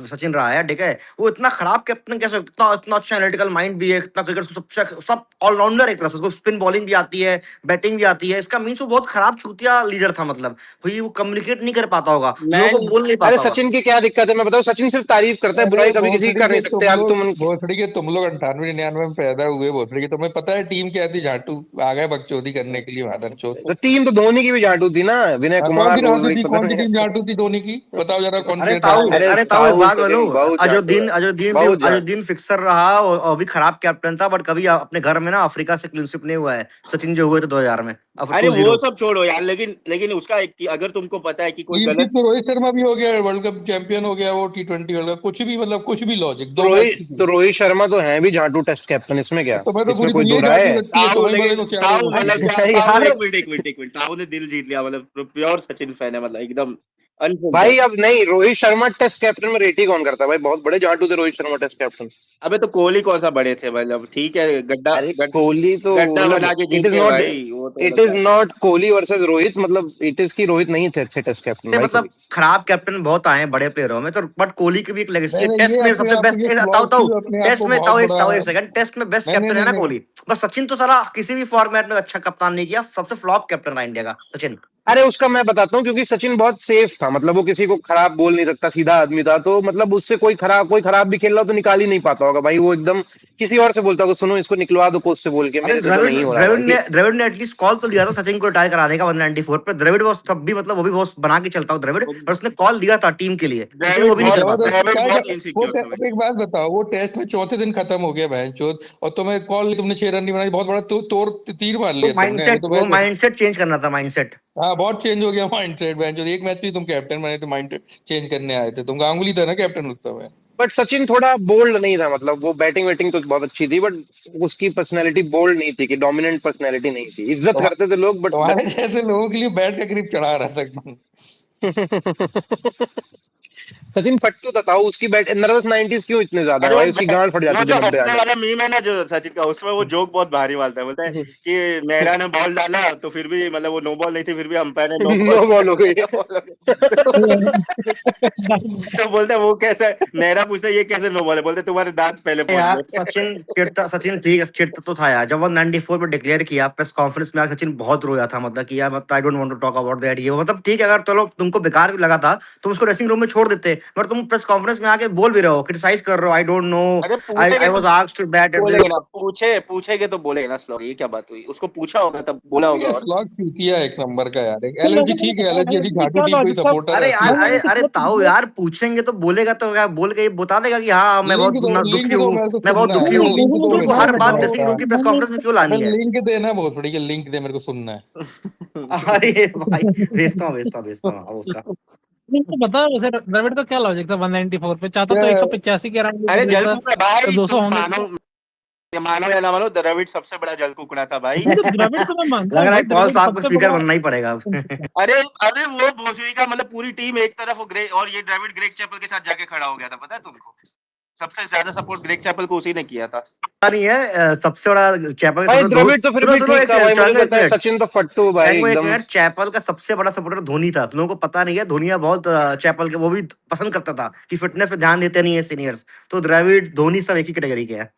सचिन रहा है, ठीक है। वो इतना खराब कैप्टन कैसे, इतना इतना अच्छा एनालिटिकल माइंड भी है, इतना क्रिकेट सबसे सब ऑलराउंडर एक तरह से, उसको स्पिन बॉलिंग भी आती है, बैटिंग भी आती है, इसका मीन्स वो बहुत खराब चूतिया लीडर था, मतलब भाई वो कम्युनिकेट नहीं कर पाता होगा, मैं लोगों को बोल नहीं अरे पाता होगा। सचिन की क्या दिक्कत है, मैं बताऊँ, सचिन सिर्फ तारीफ करता है, अरे बुराई कभी किसी की कर नहीं सकते आप, तुम उनकी। भोसड़ी के तुम लोग 98-99 में पैदा हुए भोसड़ी के, तुम्हें पता है टीम क्या थी? झाटू आ गए बकचोदी करने के लिए मादरचोद। तो टीम तो धोनी की भी झाटू थी ना, विनय हाँ, कौन कुमार सी झाटू रोज थी? पता कौन सी नहीं। टीम झाटू थी धोनी की? बताओ जरा कौन अरे सी ताऊ, झाटू? अरे अरे ताऊ एक ताऊ बात बोलूं, सचिन बहुत झाटू है, अजरुद्दीन भी बहुत झाटू। अजरुद्दीन फिक्सर रहा और भी खराब कैप्टन था, बट कभी अपने घर में ना अफ्रीका से क्लीन स्वीप नहीं हुआ है, सचिन जो हुए थे 2000 में, अब अरे वो 2-0। सब छोड़ो यार, लेकिन उसका अगर तुमको पता है कि कोई टीम की गलत, तो रोहित शर्मा भी हो गया वर्ल्ड कप चैंपियन हो गया, वो T20 वर्ल्ड कप, कुछ भी मतलब कुछ भी लॉजिक, तो 2 मैच की थी। रोहित शर्मा तो है भी झाटू टेस्ट कैप्टन, इसमें क्या, तुम्हें तो इसमें पूरी कोई दो दुनिया ही राय झाटू है। लगती है, तुम्हें बोले तो क्या ताऊ बोलोगे? मतलब क्या, ताऊ ने यार एक मिनट, ताऊ ने दिल जीत लिया, मतलब प्योर सचिन फैन है, मतलब एकदम भाई अनफिल्टर्ड। अब नहीं, रोहित शर्मा टेस्ट कैप्टन में रेट ही कौन करता है भाई, बहुत बड़े झाटू थे रोहित शर्मा टेस्ट कैप्टन। अबे तो कोहली कौन सा बड़े थे, मतलब ठीक है, अरे कोहली तो गड्ढा मतलब बना के इट इज जीते नॉट, भाई, वो तो इट अलग इज बात है। नॉट कोहली वर्सेस रोहित, मतलब इट इज की रोहित नहीं थे अच्छे टेस्ट कैप्टन भाई मतलब कभी। खराब कैप्टन बहुत आए हैं बड़े प्लेयरों में तो, बट कोहली की भी एक लेगेसी नहीं है नहीं, टेस्ट ये में अपने सबसे आप बेस्ट। ये ताऊ फ्लॉप ताऊ क्यों अपने आप टेस्ट को में, बहुत ताऊ बड़ा? एक सेकंड, टेस्ट में बेस्ट नहीं नहीं कैप्टन है नहीं ना नहीं, कोहली, बस सचिन तो सारा किसी भी फॉर्मेट में अच्छा कप्तान नहीं किया, सबसे फ्लॉप कैप्टन रहा इंडिया का सचिन। अरे उसका मैं बताता हूँ, क्योंकि सचिन बहुत सेफ था, मतलब वो किसी को खराब बोल नहीं सकता, सीधा आदमी था, तो मतलब उससे कोई खराब भी खेल रहा हो तो निकाल ही नहीं पाता होगा भाई, वो एकदम किसी और से बोलता होगा, सुनो इसको निकलवा दो कोच से बोल के, अरे मेरे से तो नहीं हो रहा भाई। द्रविड़ ने एटलीस्ट कॉल तो दिया था सचिन को रिटायर कराने का 194 पे, द्रविड़ वो तब भी मतलब वो भी बहुत बना के चलता हूँ द्रविड़, पर उसने कॉल दिया था टीम के लिए, सचिन वो भी नहीं कर पाता। द्रविड़ बहुत इनसिक्योर था भाई। अब एक बात बताओ, वो टेस्ट में चौथे दिन खत्म हो गया बहनचोद, और तुम्हें कॉल, तुमने 6 रन नहीं बनाई, बहुत बड़ा तोड़ तीर मार तो लिया तुमने, अभी माइंडसेट, तो वो वैसे। माइंडसेट चेंज करना था, माइंडसेट। हाँ, बहुत चेंज हो गया माइंडसेट बहनचोद, एक मैच में तुम कैप्टन बने थे, माइंड चेंज करने आए थे तुम, गांगुली था ना कैप्टन उस समय। बट सचिन थोड़ा बोल्ड नहीं था, मतलब वो बैटिंग वेटिंग तो बहुत अच्छी थी, बट उसकी पर्सनैलिटी बोल्ड नहीं थी, कि डोमिनेंट पर्सनैलिटी नहीं थी, इज्जत तुम्हा- करते थे लोग बट। तुम्हारे जैसे लोगों के लिए बैट का ग्रिप चढ़ा रहा था एकदम। सचिन फट्टू था ताऊ, उसकी बैट नर्वस 90s क्यों इतने ज्यादा है अरे भाई, उसकी गांड फट वो जाती थी जो 90 हंसने आने वाला मीम है ना जो सचिन का, उसमें वो जोक बहुत भारी मारता है, बोलता है कि नेहरा ने बॉल डाला तो फिर भी मतलब वो नो बॉल नहीं थी, फिर भी अंपायर ने नो बॉल नो बॉल हो गई। तो बोलते हैं वो कैसे, नेहरा पूछता है ये कैसे नो बॉल है, बोलते तुम्हारे दांत पहले पहुंच यार गए। सचिन ठीक है, चिढ़ता तो था यार, जब 194 पे डिक्लेयर किया प्रेस कॉन्फ्रेंस में, सचिन बहुत रोया था, मतलब कि यार मतलब I don't want to talk about that, ये मतलब ठीक है, अगर चलो तुमको बेकार भी लगा था तुम उसको ड्रेसिंग रूम में छोड़ देते, मगर तुम प्रेस कॉन्फ्रेंस में आके बोल भी रहे हो, क्रिटिसाइज कर रहे हो, आई डोंट नो, अरे आई पूछेगे आई तो was asked to bat at बोलेगे दिस। ना, पूछेगे तो बोलेगे ना स्लॉग, ये क्या बात हुई, उसको पूछा होगा तब बोला होगा। और स्लॉग चूतिया एक नंबर का यार, एक तो एलर्जी मुझे नहीं ठीक है, पता एलर्जी भाई, यदि इसमें घाटू क्या टीम कोई लॉजिक था। सपोर्टर है ऐसे। अरे ताऊ यार पूछेंगे तो बोलेगा, तो क्या बोल के बता देगा कि हाँ मैं बहुत दुखी लिंक दो, हूँ, मेरे को मैं बहुत सुनना है, दुखी अबे हूँ, लिंक दो, तुमको मेरे को हर बात सुनना है ड्रेसिंग रूम बेटा। की प्रेस कॉन्फ्रेंस में क्यों लानी अबे है? लिंक देना बहुत बड़ी, लिंक दे, मेरे को सुनना है। अरे भाई भेजता हूँ अब उसका। मुझे पता है वैसे द्रविड़ का क्या लॉजिक था 194 पे, चाहता तो क्या? 185 के अराउंड अरे जल देता, कुकड़ा तो भाई, 200 तुम होंगे। मानो या ना मानो, द्रविड़ सबसे बड़ा जल कुकड़ा था भाई। नहीं तो द्रविड़ तो मैं मानता लग हूँ रहा है भाई, कॉल द्रविड़ साहब को सबसे स्पीकर बड़ा। बनना ही पड़ेगा अब। अरे अरे वो भोसड़ी का मतलब पूरी टीम एक तरफ, वो ग्रे और ये द्रविड़ ग्रेग चैपल के साथ जाके खड़ा हो गया था, पता है तुमको? सबसे ज्यादा सपोर्ट ग्रेग चैपल को उसी ने किया था। पता नहीं है सबसे बड़ा चैपल का भाई सपोर्टर द्रविड़ तो फिर सुनो भी सुनो ठीक एक था सेकंड, भाई, मुझे चांगो तो एक लगता है मिनट, सचिन तो फट्टू भाई चांगो एक एकदम। मिनट, चैपल का सबसे बड़ा सपोर्टर धोनी था, तुम लोगों को पता नहीं है, धोनिया बहुत चैपल के वो भी पसंद करता था कि फिटनेस पे ध्यान देते नहीं है सीनियर्स, तो द्रविड़ धोनी सब एक ही कैटेगरी के हैं।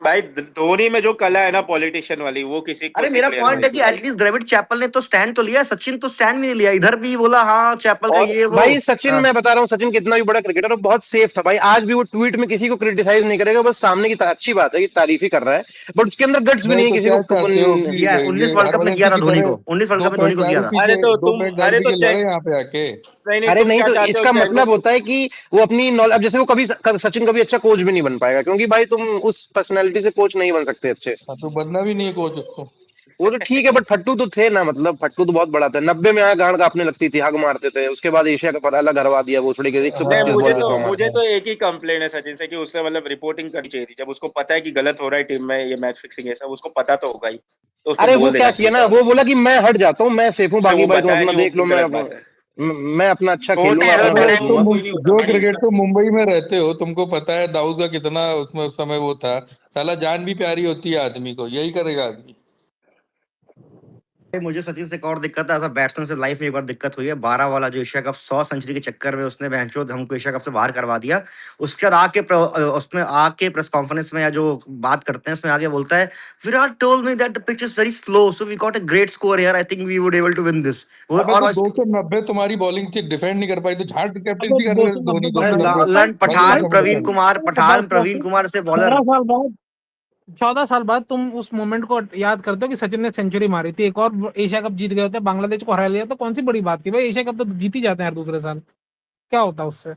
भाई धोनी में जो कला है ना पॉलिटिशियन वाली, वो किसी को अरे सी मेरा प्लेयर पॉइंट में है नहीं कि मिलेगी। एटलीस्ट द्रविड चैपल ने तो स्टैंड तो लिया, सचिन तो स्टैंड भी नहीं लिया, इधर भी बोला हाँ चैपल का और ये वो। भाई सचिन, हाँ। मैं बता रहा हूँ, सचिन कितना भी बड़ा क्रिकेटर और बहुत सेफ था भाई। आज भी वो ट्वीट में किसी को क्रिटिसाइज नहीं करेगा, बस सामने की अच्छी बात है कि तारीफ ही कर रहा है, बट उसके अंदर गट्स भी नहीं नहीं है तो किसी क्या को चाहते हो कि किया है, ये 19 वर्ल्ड कप में किया हरभजन था सिंह की धोनी तरह को, 19 वर्ल्ड दो कप में धोनी पैर को किया दारू था। पी अरे के तो दो तुम, पैर दारू अरे पी तो के चेक, लड़े यहाँ पे आके। नहीं अरे तुम नहीं, क्या तो चाहते हो इसका चैन को? मतलब होता है कि वो अपनी नॉलेज, अब जैसे वो सचिन कभी अच्छा कोच भी नहीं बन पाएगा, क्योंकि भाई तुम उस पर्सनैलिटी से कोच नहीं बन सकते अच्छे। हाँ, तो बनना भी नहीं है कोच उसको। वो तो ठीक है, बट फट्टू तो थे ना, मतलब फट्टू तो बहुत बड़ा था। 90 में यहाँ गांड कांपने लगती थी, हग मारते थे, उसके बाद एशिया का पहला घरवा दिया वो छोड़ी के नहीं, 125 हाँ बॉल मुझे पे हाँ 100 तो मार। मुझे हाँ तो एक ही कंप्लेन है सचिन से कि उससे मतलब रिपोर्टिंग करनी चाहिए थी। जब उसको पता है कि गलत हो रहा है टीम में, ये मैच फिक्सिंग है सब, उसको पता तो होगा ही, तो उसको अरे वो बोल क्या देना किया चाहिए ना, था। वो बोला कि मैं हट जाता हूँ, मैं सेफ हूँ, उससे बाकी वो भाई तुम बताया अपना नहीं, देख लो, वो गलत बात है। मैं अपना अच्छा होता खेलूंगा, है अपना होता अरे है मस्त तुम हूँ। कोई नहीं होता जो भाई क्रिकेट सब। तो मुंबई में रहते हो, तुमको पता है दाऊद का कितना उसमें उस समय वो था। साला जान भी प्यारी होती है आदमी को, यही करेगा आदमी। मुझे सचिन से एक और दिक्कत है, ऐसा बैट्समैन से लाइफ में एक बार दिक्कत हुई है, 12 वाला जो एशिया कप 100 सेंचुरी के चक्कर में उसने बहनचोद हमको एशिया कप से बाहर करवा दिया। उसके बाद उसमें आके प्रेस कॉन्फ्रेंस में या जो बात करते हैं उसमें आगे बोलता है, Virat told me that the pitch is very slow so we got a great score here, I think we would able to win this. अबे और तो 290 तुम्हारी बॉलिंग थी, डिफेंड नहीं कर पाई तो झाड़ अबे कैप्टेंसी कर दो रहे सौ थे नब्बे धोनी तो को भाई तुम। भाई बस ये भाई समझ कर। बात क्या प्रवीण थी? कुमार से बॉलर। 12 साल बाद, 14 साल बाद तुम उस मोमेंट को याद करते हो कि सचिन ने सेंचुरी मारी थी, एक और एशिया कप जीत गए होते, बांग्लादेश को हरा लिया, तो कौन सी बड़ी बात थी भाई? एशिया कप तो जीत ही जाते हैं हर दूसरे साल, क्या होता उससे? ये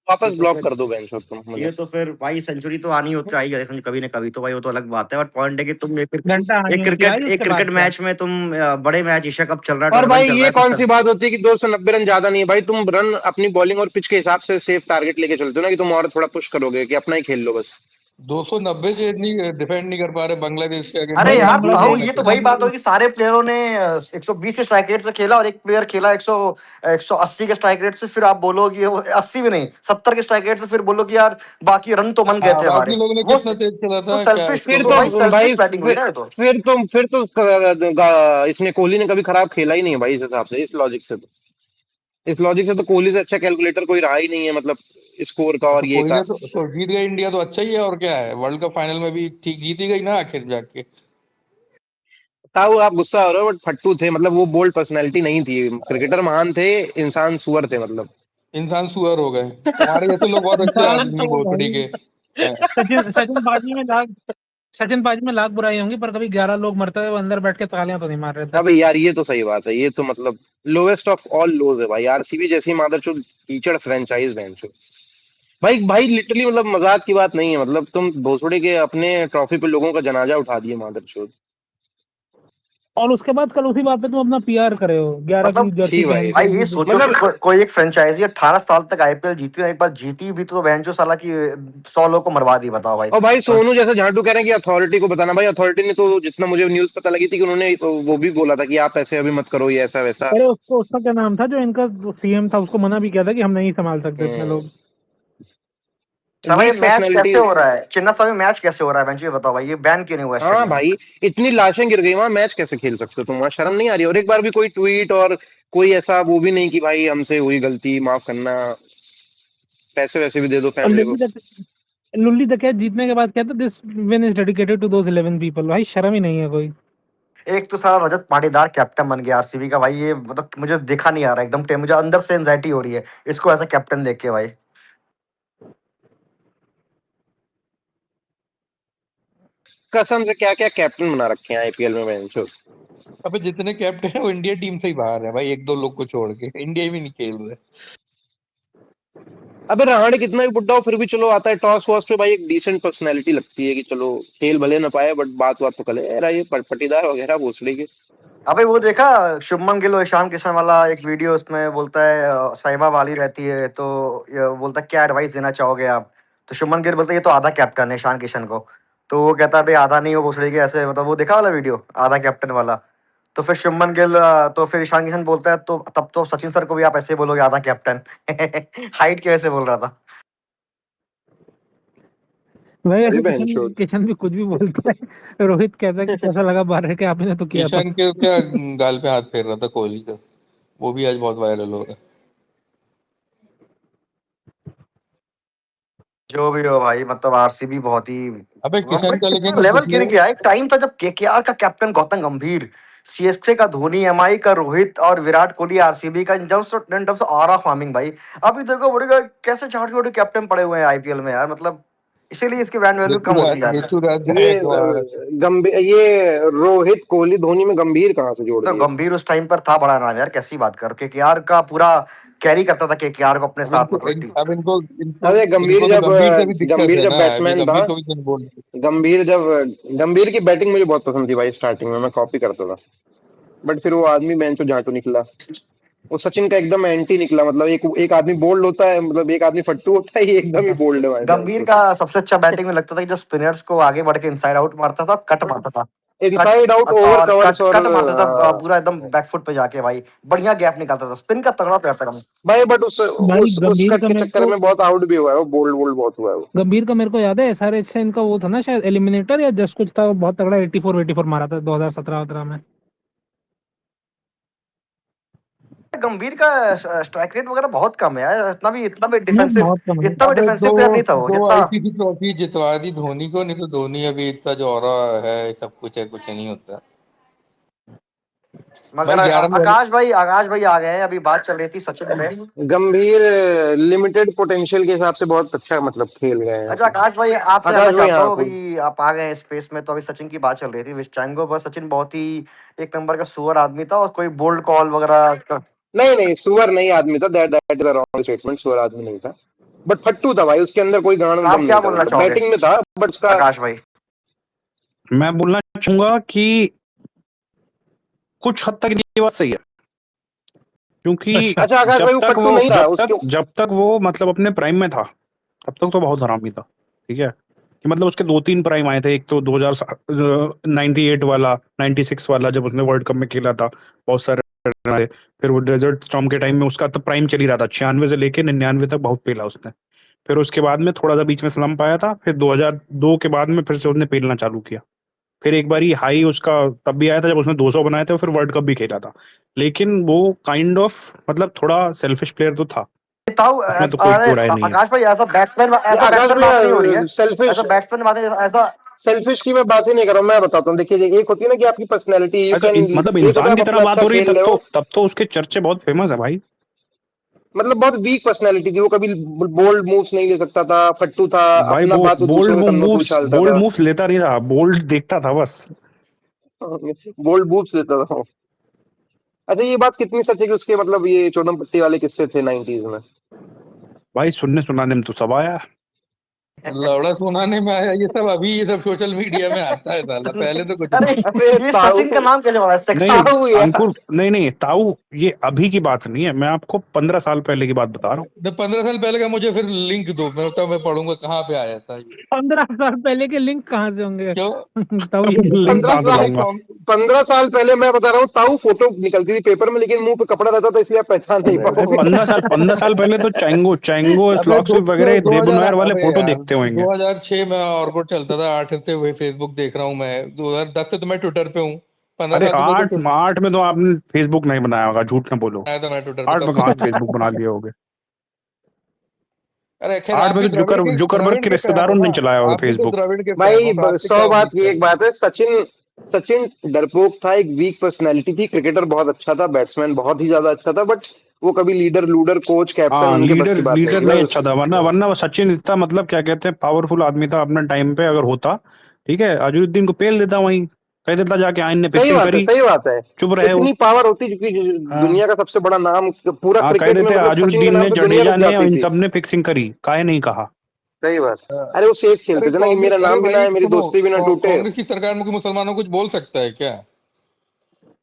वापस तो ब्लॉक फिर कर दो बेंच तुम मुझे। ये तो फिर भाई सेंचुरी तो आनी होती आई है कभी ना कभी तो भाई, वो तो अलग बात है, बट पॉइंट है कि तुम घंटा आनी होती आई, एक उसके बाद क्रिकेट क्या? मैच में तुम बड़े मैच एशिया कप चल रहा है, और टूर्नामेंट भाई चल रहा ये है तो कौन सर। सी बात होती है कि 290 रन ज्यादा नहीं है भाई? तुम रन अपनी बॉलिंग और पिच के हिसाब से सेफ टारगेट लेके चलते हो ना, कि तुम और थोड़ा पुश करोगे कि अपना ही खेल लो बस। 290 से इतनी डिफेंड नहीं कर पा रहे बांग्लादेश के अरे अगेंस्ट भाई में, यार तुम ये ताऊ, बांग्लादेश ये कहना तो चाह वही रहे बात बांग्लादेश होगी, सारे प्लेयरों ने 120 के स्ट्राइक रेट से खेला और एक प्लेयर खेला 180 के स्ट्राइक रेट से, फिर आप बोलोगे वो 80 भी नहीं 70 के स्ट्राइक रेट से, फिर बोलो कि यार बाकी रन तो मन गए हाँ, थे बाकी हमारे। लोगों ने वो कितना तेज चला तो था क्या सेल्फिश, फिर तो भाई तो सेल्फिश भाई बैटिंग हुई ना ये तो। इसने कोहली ने कभी खराब खेला ही नहीं है भाई, इस हिसाब से, इस लॉजिक से तो कोहली से अच्छा कैलकुलेटर कोई रहा ही नहीं है, मतलब स्कोर का और तो ये का। कोहली तो जीत गए इंडिया, तो अच्छा ही है और क्या है। वर्ल्ड कप फाइनल में भी ठीक जीती गई ना आखिर जाके। ताऊ आप गुस्सा हो रहे हो, बट फट्टू थे, मतलब वो बोल्ड पर्सनैलिटी नहीं थी। क्रिकेटर महान थे, इंसान सुअर थे मतलब। इंसान सुअर हो गए तुम्हारे जैसे लोग, बहुत अच्छे इंसान आदमी है तो भोसड़ी के। भाई, सचिन सचिन बाजी में लाख सचिन बाजी में लाख बुराई होंगी, पर कभी 11 लोग मरते हुए वो अंदर बैठ के तालियां तो नहीं मार रहे थे। अब यार ये तो सही बात है, ये तो मतलब लोवेस्ट ऑफ ऑल लोज है भाई। आरसीबी जैसी मादरचोद कीचड़ फ्रेंचाइज बेंचो भाई, भाई लिटरली, मतलब मजाक की बात नहीं है, मतलब तुम भोसड़े के अपने ट्रॉफी पे लोगों का जनाजा उठा दिए मादरचोद। और उसके बाद कल उसी बात पे तुम अपना पीआर करे हो, 11 की मतलब जर्सी छी पहन भाई, के भाई ये सोचो कि मतलब कोई एक फ्रेंचाइजी 18 साल तक आईपीएल जीती, और एक बार जीती भी तो बहन जो साला की 100 लोग को मरवा दी, बताओ भाई। और भाई सोनू जैसे झाटू कह रहे हैं कि अथॉरिटी को बताना। भाई अथॉरिटी ने तो, जितना मुझे न्यूज पता लगी थी, कि उन्होंने वो भी बोला था कि आप ऐसे अभी मत करो, ये ऐसा वैसा। अरे उसको, उसका क्या नाम था जो इनका सीएम था, उसको मना भी किया था कि हम नहीं संभाल सकते इतने लोग। साला ये वीक मैच पर्सनैलिटी। कैसे हो रहा है चिन्ना साहब, मैच कैसे हो रहा है बहन ये बताओ भाई, ये बैन क्यों नहीं हुआ हाँ स्टेडियम में। भाई, इतनी लाशें गिर गई वहां, मैच कैसे खेल सकते हो तुम? वहां शर्म नहीं आ रही? और एक बार भी कोई ट्वीट और कोई ऐसा वो भी नहीं कि भाई हमसे हुई गलती, माफ करना, पैसे वैसे भी दे दो और फैमिली को। लुल्ली द कैच जीतने के बाद कहता this win is dedicated to those 11 people. भाई शर्म ही नहीं है कोई। एक तो सारा रजत पाटीदार कैप्टन बन गया आरसीबी का भाई, ये मतलब मुझे देखा नहीं आ रहा एकदम मुझे अंदर से एंजाइटी हो रही है इसको ऐसा कैप्टन देख के भाई। कसम से क्या क्या कैप्टन बना रखे हैं आईपीएल में बेंचो। अबे जितने कैप्टन है वो इंडिया टीम से ही बाहर है भाई, एक दो लोग को छोड़ के इंडिया भी नहीं खेल रहे। अबे रहाणे कितना भी बुड्ढा हो फिर भी चलो आता है टॉस वॉस पे भाई, एक डिसेंट पर्सनैलिटी लगती है कि चलो खेल भले ना पाए, बट बात बात तो कले यार, ये पटीदार वगैरह भोसड़ी के। अबे वो देखा शुभमन गिल और ईशान किशन वाला एक वीडियो, उसमें बोलता है साहिबा वाली रहती है तो ये बोलता है क्या एडवाइस देना चाहोगे आप, तो शुभमन गिल बोलता है ये तो आधा कैप्टन है ईशान किशन को, तो वो कहता है भाई आधा नहीं हो भोसड़ी के ऐसे, मतलब वो देखा वाला वीडियो आधा कैप्टन वाला। तो फिर शुभमन गिल तो फिर ईशान किशन बोलता है तो तब तो सचिन सर को भी आप ऐसे बोलोगे आधा कैप्टन। हाइट के वैसे बोल रहा था। भाई अरे ऐसे बेंचो, किशन किशन भी कुछ भी बोलता है। रोहित कहता है कि कैसा लगा बाहर के, आपने तो किया था। ईशान के क्या गाल पे हाथ फेर रहा था कोहली का, वो भी आज बहुत वायरल हो रहा है। जो भी हो भाई, मतलब आरसीबी बहुत ही अबे किशन का लेकिन लेवल गिर पिछले गया। एक टाइम था जब केकेआर का कैप्टन गौतम गंभीर, सीएसके का धोनी, एमआई का रोहित और विराट कोहली आरसीबी का, in terms of aura farming भाई। अभी देखो बड़े कैसे छोटे छोटे कैप्टन पड़े हुए हैं आईपीएल में यार, मतलब इसीलिए इसकी ब्रांड वैल्यू कम होती जा रही है। ऋतुराज ये गायकवाड़, गंभीर, ये रोहित कोहली धोनी में गंभीर कहाँ से जोड़ तो दिया? गंभीर उस टाइम पर था बड़ा नाम यार, कैसी बात कर, केकेआर का पूरा कैरी करता था केकेआर को अपने अब साथ, इनको मतलब टीम। अब इनको इनको अरे गंभीर इनको तो जब गंभीर से भी दिक्कत है ना, अभी बैट्समैन था, गंभीर को भी कुछ बोल गंभीर जब गंभीर की बैटिंग मुझे बहुत पसंद थी भाई, स्टार्टिंग में मैं कॉपी करता था, बट फिर वो आदमी बेंचो झाटू निकला। वो सचिन का एकदम एंटी निकला, मतलब एक आदमी बोल्ड होता है, मतलब एक आदमी फट्टू होता है, ये एकदम ही बोल्ड है भाई गंभीर का सबसे अच्छा बैटिंग में लगता था कि जो स्पिनर्स को आगे बढ़ के इनसाइड आउट मारता था, कट मारता था, इनसाइड आउट ओवर और कवर्स और कट मारता था पूरा एकदम बैकफुट पे जाके भाई, बढ़िया गैप निकालता था, स्पिन का तगड़ा प्लेयर था गंभीर। भाई, बट भाई उस गंभीर कट का के मेरे चक्कर को में बहुत आउट भी हुआ है वो, बोल्ड बोल्ड बहुत हुआ है वो। गंभीर का मेरे को याद है एसआरएच से इनका वो था ना शायद एलिमिनेटर या जस्ट कुछ था, वो बहुत तगड़ा 84 मारा था 2017-18 में। गंभीर का स्ट्राइक रेट वगैरह बहुत कम है यार, इतना भी बहुत डिफेंसिव कम है। अबे प्लेयर नहीं था वो, दो जितना आईसीसी ट्रॉफी जितवा दी धोनी को, नहीं तो धोनी अभी इतना जो और है सब कुछ है, कुछ नहीं होता मगर भाई। 11 आकाश भाई आ गए हैं। अभी बात चल रही थी सचिन में। गंभीर लिमिटेड पोटेंशियल के हिसाब से बहुत अच्छा मतलब खेल गए हैं। अच्छा आकाश भाई, आपसे जानना आकाश भाई, चाहता हाँ हूँ, अभी आप आ गए हैं स्पेस में, तो अभी सचिन की बात चल रही थी विस्टांगो पर। सचिन बहुत ही एक नंबर का सुअर आदमी था, और कोई बोल्ड कॉल वगैरह नहीं, सुअर नहीं आदमी था, that is a wrong statement, सुअर आदमी नहीं था, बट फट्टू था भाई, उसके अंदर कोई गांड आप दम क्या नहीं था, बोलना मतलब चाहोगे बैटिंग में था, बट उसका आकाश भाई? मैं बोलना चाहूंगा कि कुछ हद तक ये बात सही है, क्योंकि अच्छा आकाश भाई, वो फट्टू नहीं था उसके। जब तक वो मतलब अपने प्राइम में था, तब तक तो बहुत हरामी था, ठीक है, कि मतलब उसके 2-3 प्राइम आए थे। एक तो 2098 वाला, 96 वाला, जब उसने वर्ल्ड कप में खेला था, बहुत सारे रन आए। फिर वो डेजर्ट स्टॉर्म के टाइम में उसका तो प्राइम चल ही रहा था, 96 से लेके 99 तक बहुत पेला उसने। फिर उसके बाद में थोड़ा सा बीच में स्लम्प आया था, फिर 2002 के बाद में फिर से उसने पेलना चालू किया। फिर एक बारी हाई उसका तब भी आया था जब उसने 200 बनाए थे, और फिर वर्ल्ड कप भी खेला था। लेकिन वो काइंड ऑफ मतलब थोड़ा सेल्फिश प्लेयर तो था, उसमें तो कोई अरे दो राय नहीं है। आकाश भाई, ऐसा बैट्समैन आकाश बात नहीं हो रही है, भाई सेल्फिश, ऐसा बैट्समैन बात नहीं, ऐसा सेल्फिश की मैं बात ही नहीं कर रहा हूँ, मैं बताता हूँ। देखिए, एक होती है ना कि आपकी पर्सनैलिटी, यू अच्छा कैन, मतलब एक होता है इंसान की आप तरह अपना बात अच्छा हो रही है, खेल रहे हो, तब तो उसके चर्चे बहुत फेमस है भाई। मतलब बहुत वीक पर्सनैलिटी थी वो, कभी बोल्ड मूव्स नहीं ले सकता था, फट्टू था, भाई अपना बात वो दूसरों के कंधों पे उछालता बोल्ड था, मूव्स लेता नहीं था, बोल्ड देखता था बस। बोल्ड मूव्स लेता था। अच्छा, ये बात कितनी सच है कि उसके मतलब ये चौदम पट्टी वाले किस्से थे 90s में? भाई सुनने सुनाने में तो सब आया। लौड़ा सुनाने में आया, ये सब सोशल मीडिया में आता है साला, पहले तो कुछ अरे नहीं। अरे ये सचिन का नाम कैसे बना? नहीं ताऊ यार, अंकुर, नहीं ताऊ, ये अभी की बात नहीं है, मैं आपको 15 साल पहले की बात बता रहा हूँ। 15 साल पहले का मुझे फिर लिंक दो, मैं तब मैं पढ़ूंगा कहाँ पे आया था ये। 15 साल पहले के लिंक कहाँ से होंगे? क्यों? ताऊ ये लिंक पंद्रह कहाँ से साल लाऊंगा? 15 साल पहले मैं बता रहा हूँ, ताऊ फोटो निकलती थी पेपर में, लेकिन मुंह पे कपड़ा रहता था, इसलिए आप पहचान नहीं अरे पाओगे। 15 साल पहले तो चैंगो अबे स्लॉक्स वगैरह दो हजार, देबनायर वाले अबे फोटो यार देखते होंगे। 2006 में ऑर्कुट चलता था, 8 से हुए फेसबुक देख रहा हूँ मैं, 2010 से तो मैं ट्विटर पे हूँ, 15 अरे साल तो मेरे को आठ में तो आपने फेसबुक नहीं बनाया होगा, झूठ न बोलो। आया था मैं ट्विटर पे 8 में तब। कहाँ से फेसबुक बना लिए होगे? अरे खैर 8 आप में भी तो द्रविड़ जुकरबर्ग के के फैन हो रिश्तेदारों ना, ने चलाया होगा आप भी तो फेसबुक। द्रविड़ के फैन हो, भाई तो आपसे क्या 100 बात उम्मीद की है? एक बात है, सचिन डरपोक था, एक वीक पर्सनैलिटी थी, क्रिकेटर बहुत अच्छा था, बैट्समैन बहुत ही ज्यादा अच्छा था, बट वो कभी लीडर लूडर कोच कैप्टन हाँ, उनके बस की बात नहीं लीडर थी नहीं भाई अच्छा था, वरना वो सचिन इतना मतलब क्या कहते हैं पावरफुल आदमी था अपने टाइम पे, अगर होता ठीक है अजरुद्दीन को पेल देता, वहीं कह देता जाके आइन ने सही पिचिंग बात है, करी, सही बात है। चुप रहे हो। इतनी पावर होती, क्योंकि हाँ दुनिया का सबसे बड़ा नाम पूरा हाँ, कह क्रिकेट में, देते मतलब सचिन के अजरुद्दीन नाम ने, से दुनिया जडेजा रुक ने, और जाती इन थी। सब ने फिक्सिंग करी, काहे नहीं कहा। सही बात। अरे वो सेफ खेलते थे ना, कि मेरा अरे नाम भी ना भाई है, मेरी सुनो, दोस्ती भी ना टूटे। कांग्रेस की सरकार में कोई मुसलमानों को कुछ बोल सकता है क्या?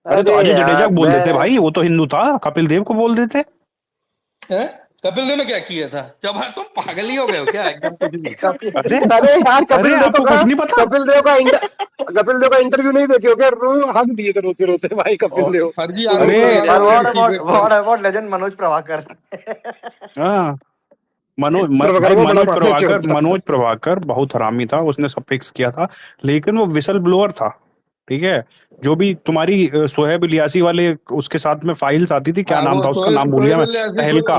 अरे तो अरे अजय जडेजा यार को बोल देते मैं, भाई, वो तो हिंदू था, कपिल देव को बोल देते। है? कपिल देव ने क्या किया था? जब तुम पागल ही हो गए हो क्या एकदम कुछ भी? अरे अरे यार अरे कपिल देव तो आपको कहा, कुछ नहीं पता? कपिल देव का इंटरव्यू नहीं देखे हो क्या? हक दिए थे रोते रोते भाई कपिल और देव। फर्जी रो आरोप रो अरे के लगा कह रहे रहे हो थे, ऋषि वेद व्हाट लेजेंड मनोज प्रभाकर। हाँ, भाई प्रभाकरवा बड़ा मारने चोर था। मनोज प्रभाकर बहुत हरामी था, उसने सब फिक्स किया था, लेकिन वो विसल ब्लोअर था, ठीक है, जो भी तुम्हारी शोएब इलियासी वाले उसके साथ में फाइल्स आती थी, क्या हाँ, नाम वो था उसका, नाम भूल गया मैं, तहलका,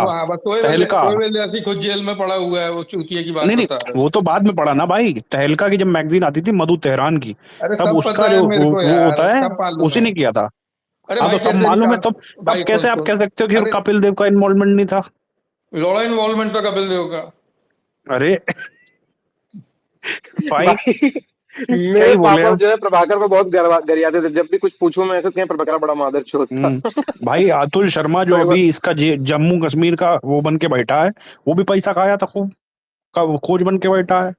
तहलका, शोएब इलियासी खुद जेल में पड़ा हुआ है, वो चूतिया की बात नहीं बता रहे वो तो बाद में पड़ा ना भाई। तहलका की जब मैगजीन आती थी मधु तेहरान की, अरे तब सब उसका पता है जो मेरे को वो यार, होता है सब मालूम उसी है। ने किया था। अरे हाँ तो भाई सब जैसे मालूम है, तब भाई कैसे आप सुन, कह सकते हो कि अरे कपिल देव का इन्वॉल्वमेंट नहीं था? लौड़ा इन्वॉल्वमेंट था कपिल देव का। अरे भाई भाई क्या मेरे ही बोले पापा हम। जो है प्रभाकर को बहुत गरियाते थे, जब भी कुछ पूछूं मैं ऐसे कहें प्रभाकर बड़ा मादर चोद था। भाई अतुल शर्मा जो तो अभी इसका जम्मू कश्मीर का वो बन के बैठा है, वो भी पैसा खाया था खूब, का कोच बन के बैठा है।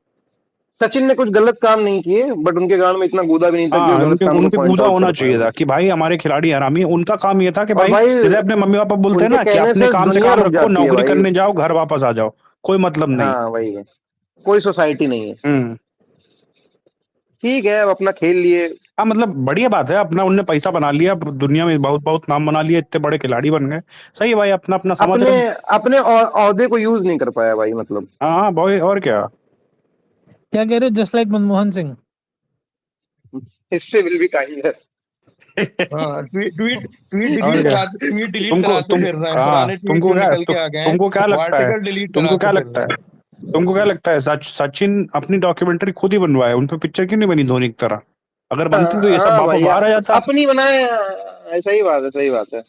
सचिन ने कुछ गलत काम नहीं किए, बट उनके गांड में इतना गूदा भी नहीं था कि वो हाँ, गलत उनके काम को उनके पॉइंट कूदा आउट होना कर पाए चाहिए था वो। कि भाई हमारे खिलाड़ी हरामी है। उनका काम ये था कि और भाई भाई जैसे अपने मम्मी पापा बोलते हैं उनके ना कि कहने अपने से काम से दुनिया काम रुक रखो, जाती है नौकरी भाई। करने जाओ, घर वापस आ जाओ, कोई मतलब नहीं। हाँ वही है, कोई सोसाइटी नहीं है। हम्म। ठीक है, अब अपना खेल लिए। हाँ मतलब बढ़िया बात है, अपना उनने पैसा बना लिया, दुनिया में बहुत बहुत नाम बना लिया, इतने बड़े खिलाड़ी बन गए, सही है भाई, अपना अपना समझ अपने रहे। अपने ओहदे को यूज नहीं कर पाया भाई, मतलब। हाँ हाँ भाई, और क्या। क्या कह रहे हो? Just like Manmohan Singh. History will be kinder. हाँ, ट्वीट और क्या। डिलीट तुमको कराते तुम फिर रहे हैं, हाँ पुराने ट्वीट जो निकल के आ गए हैं, तुमको क्या वो लगता है, आर्टिकल डिलीट तुमको कराते क्या फिर लगता रहे है, हैं। तुमको क्या लगता है सचिन अपनी डॉक्यूमेंट्री खुद ही बनवाए, उन पे पिक्चर क्यों नहीं बनी धोनी की तरह? अगर बनती तो ये सब हाँ बापा भाई, बाहर आ जाता। अपनी बनाए। सही बात है, सही बात है।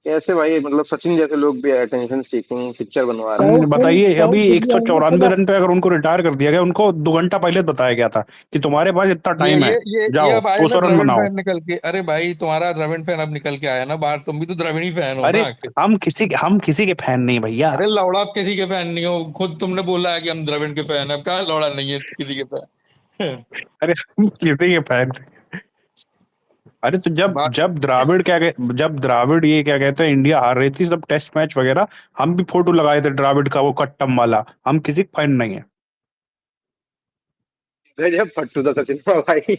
कैसे भाई, मतलब सचिन जैसे लोग भी अटेंशन सीकिंग पिक्चर बनवा रहे हैं। बताइए, अभी कितने आएंगे 194 पता? रन पे अगर उनको रिटायर कर दिया गया, उनको 2 घंटा पहले बताया गया था कि तुम्हारे पास इतना ये टाइम ये है, ये ये जाओ अब आए ना 200 रन द्रविड़ बनाओ। फैन निकल के। अरे भाई तुम्हारा द्रविड़ फैन अब निकल के आया ना बाहर, तुम भी तो द्रविड़ी फैन हो अरे ना आखिर। हम किसी के फैन नहीं भैया। अरे लौड़ा आप किसी के फैन नहीं हो, खुद तुमने बोला है कि हम द्रविड़ के फैन है, अब कहा लौड़ा नहीं है किसी के फैन। अरे हम किसी के फैन। अरे तो जब द्राविड़ ये क्या कहते हैं, इंडिया हार रही थी सब टेस्ट मैच वगैरह, हम भी फोटो लगाए थे द्राविड़ का, वो कट्टम वाला। हम किसी फैन नहीं है। गजब फट्टू था सचिन भाई।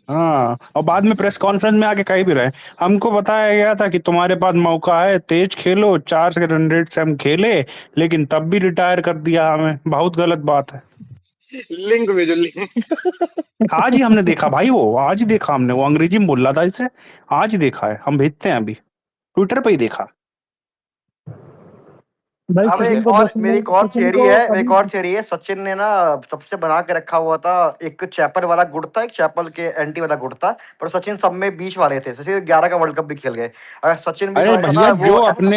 हाँ, और बाद में प्रेस कॉन्फ्रेंस में आके कह भी रहे, हमको बताया गया था कि तुम्हारे पास मौका है, तेज खेलो, 4 से रन रेट से हम खेले, लेकिन तब भी रिटायर कर दिया हमें। बहुत गलत बात है। लिंक भेजो, लिंक। आज ही हमने देखा भाई, वो आज ही देखा हमने, वो अंग्रेजी में बोल रहा था इसे, आज ही देखा है, हम भेजते हैं अभी, ट्विटर पे ही देखा। भाई अब सचिन एक को और 10 मेरी मिनट, एक और सचिन थियरी को है, अभी एक और थियरी है, सचिन ने ना सबसे बना के रखा हुआ था, एक चैपल वाला गुट था, एक चैपल के एंटी वाला गुट था, पर सचिन सब में बीच वाले थे। सचिन 11 का वर्ल्ड कप भी खेल गए। अगर सचिन भी अरे थोड़ा सा भैया, ना वो जो सचिन